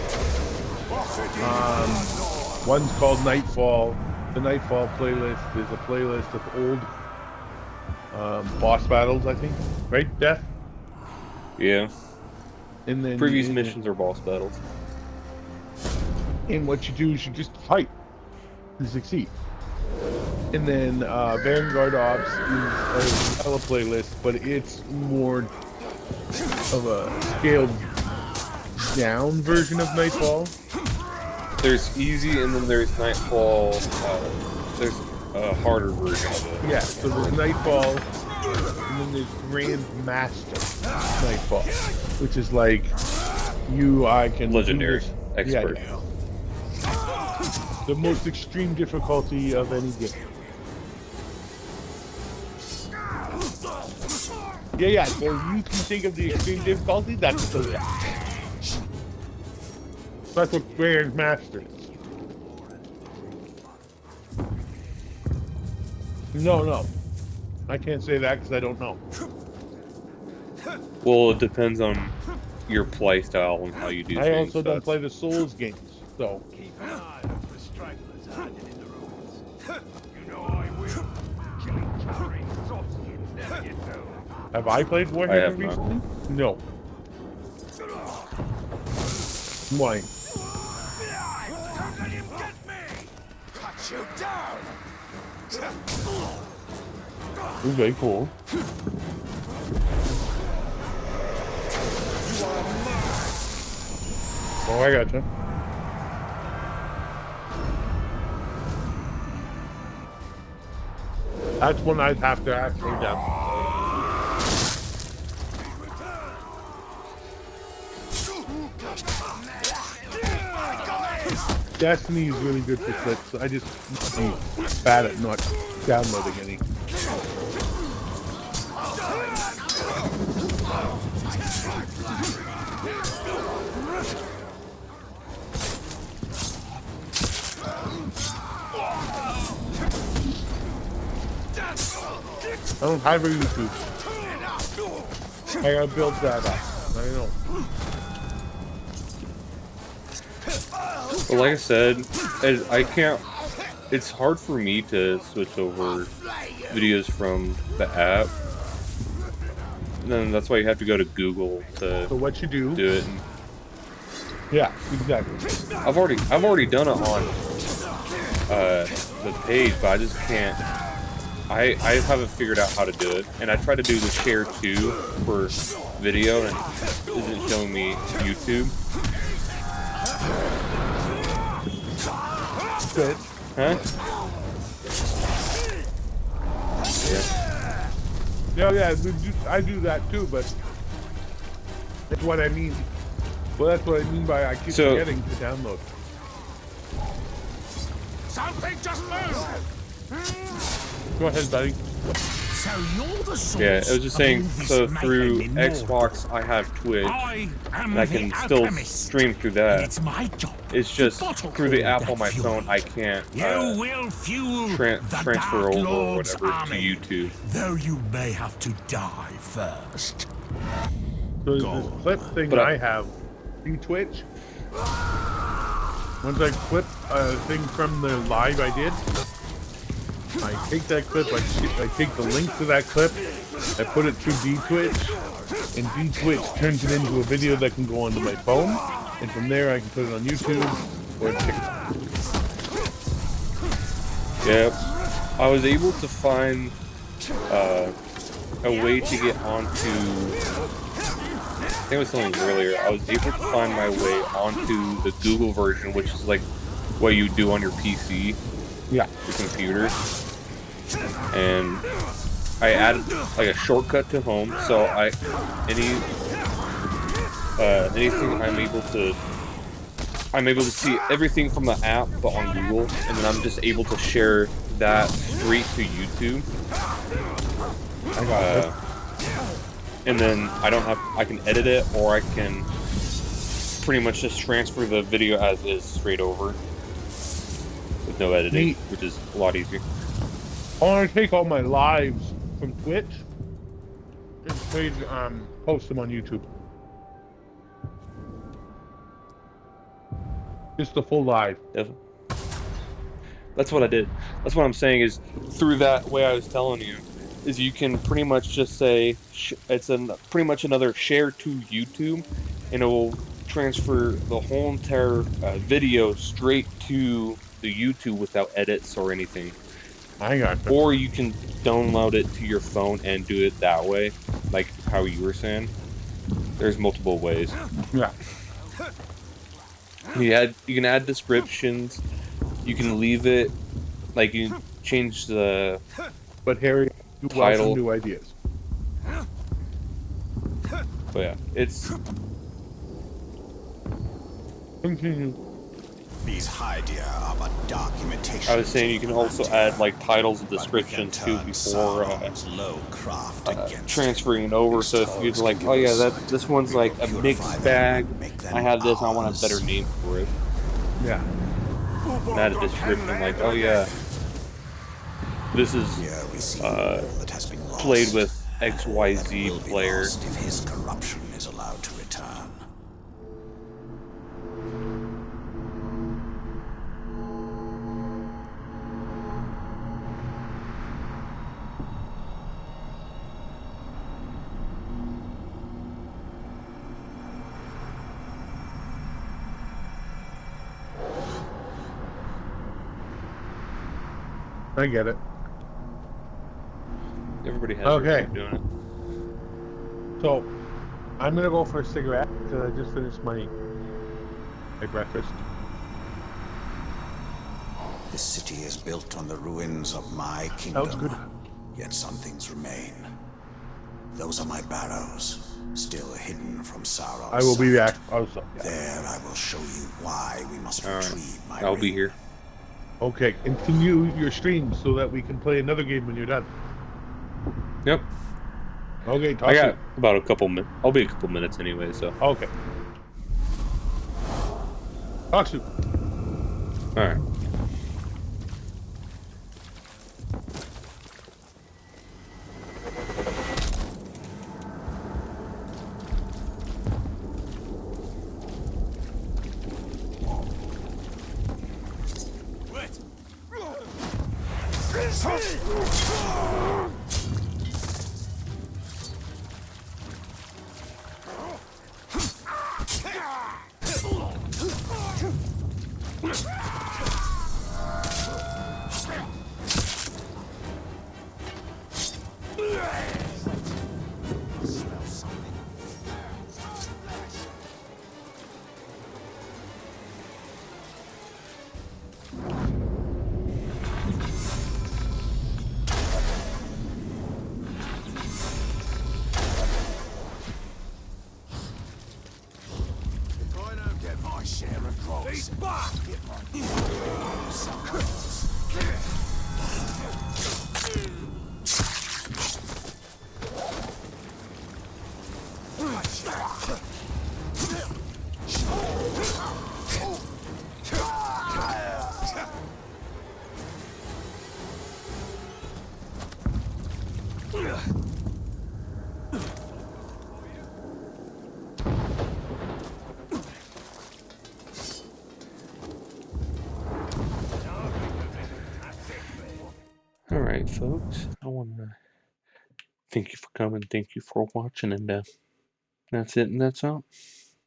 One's called Nightfall. The Nightfall playlist is a playlist of old boss battles, I think. Right, Death? Yeah. And then previous missions are boss battles. And what you do is you just fight to succeed. And then Vanguard Ops is a playlist, but it's more of a scaled down version of Nightfall. There's easy, and then there's Nightfall. There's a harder version of it. Yeah, so there's Nightfall, and then there's Grand Master Nightfall, which is like I can legendary expert. Yeah. The most extreme difficulty of any game. Yeah, so you can think of the extreme difficulty, that's the That's what Grand Master is. No. I can't say that because I don't know. Well, it depends on your play style and how you do things. I also don't play the Souls games, so. Keep an eye out for stragglers hiding in the ruins. You know I will. Killing carrying softskins never get old. Have I played Warhammer recently? No. Why? Cut you down. Ooh, very cool. Oh, I gotcha. That's one I'd have to actually download. Destiny is really good for clips. I just am bad at not downloading any. don't have a YouTube. I gotta build that up. I know. But like I said, I can't. It's hard for me to switch over videos from the app. And then that's why you have to go to Google to So what you do it. Yeah, exactly. I've already done it on the page, but I just can't. I haven't figured out how to do it, and I tried to do the share to for video, and it isn't showing me YouTube. Good. Huh? Yeah, I do that too, but that's what I mean. Well, that's what I mean by I keep forgetting to download. Something just moved! Go ahead, buddy. So you're the source. Yeah, I was just saying, so through Xbox I have Twitch, and I can still stream through that. It's my job. It's just through the app on my phone I can't transfer over or whatever to YouTube. Though you may have to die first. So this clip thing But I have, see Twitch? Once I clip a thing from the live I did, I take that clip, I take the link to that clip, I put it through D-Twitch, and D-Twitch turns it into a video that can go onto my phone, and from there I can put it on YouTube or TikTok. Yep. I was able to find a way to get onto... I think I was telling you earlier, I was able to find my way onto the Google version, which is like what you do on your PC. Yeah. Your computer. And I added like a shortcut to home, so anything I'm able to see everything from the app but on Google, and then I'm just able to share that straight to YouTube. I got it. And then I can edit it, or I can pretty much just transfer the video as is straight over with no editing, Neat. which is a lot easier. I want to take all my lives from Twitch and post them on YouTube. Just the full live. Definitely. That's what I did. That's what I'm saying is through that way I was telling you is you can pretty much just say it's pretty much another share to YouTube, and it will transfer the whole entire video straight to the YouTube without edits or anything. I got it. Or you can download it to your phone and do it that way, like how you were saying. There's multiple ways. Yeah. You can add descriptions. You can leave it, like you can change the. But Harry, you welcome new ideas. But yeah, it's. Continue. These Hydia are but dark imitations. I was saying you can also add like titles and descriptions too before transferring it over. So if you're like, oh yeah, this one's like a mixed bag. I have this. I want a better name for it. Yeah. And add a description like, oh yeah, this is played with XYZ player. If his corruption is allowed to return. I get it. Everybody has okay. their way of doing it. So, I'm gonna go for a cigarette because I just finished my breakfast. This city is built on the ruins of my kingdom. Sounds good. Yet some things remain. Those are my barrows, still hidden from Sauron's I will be sight. back. Also, There I will show you why we must retrieve my I'll ring. be here. Okay, continue your stream so that we can play another game when you're done. Yep. Okay, talk I got soon. about a couple minutes. I'll be a couple minutes anyway, so. Okay. Talk soon. Alright. Alright, folks, I want to thank you for coming, thank you for watching, and that's it and that's all.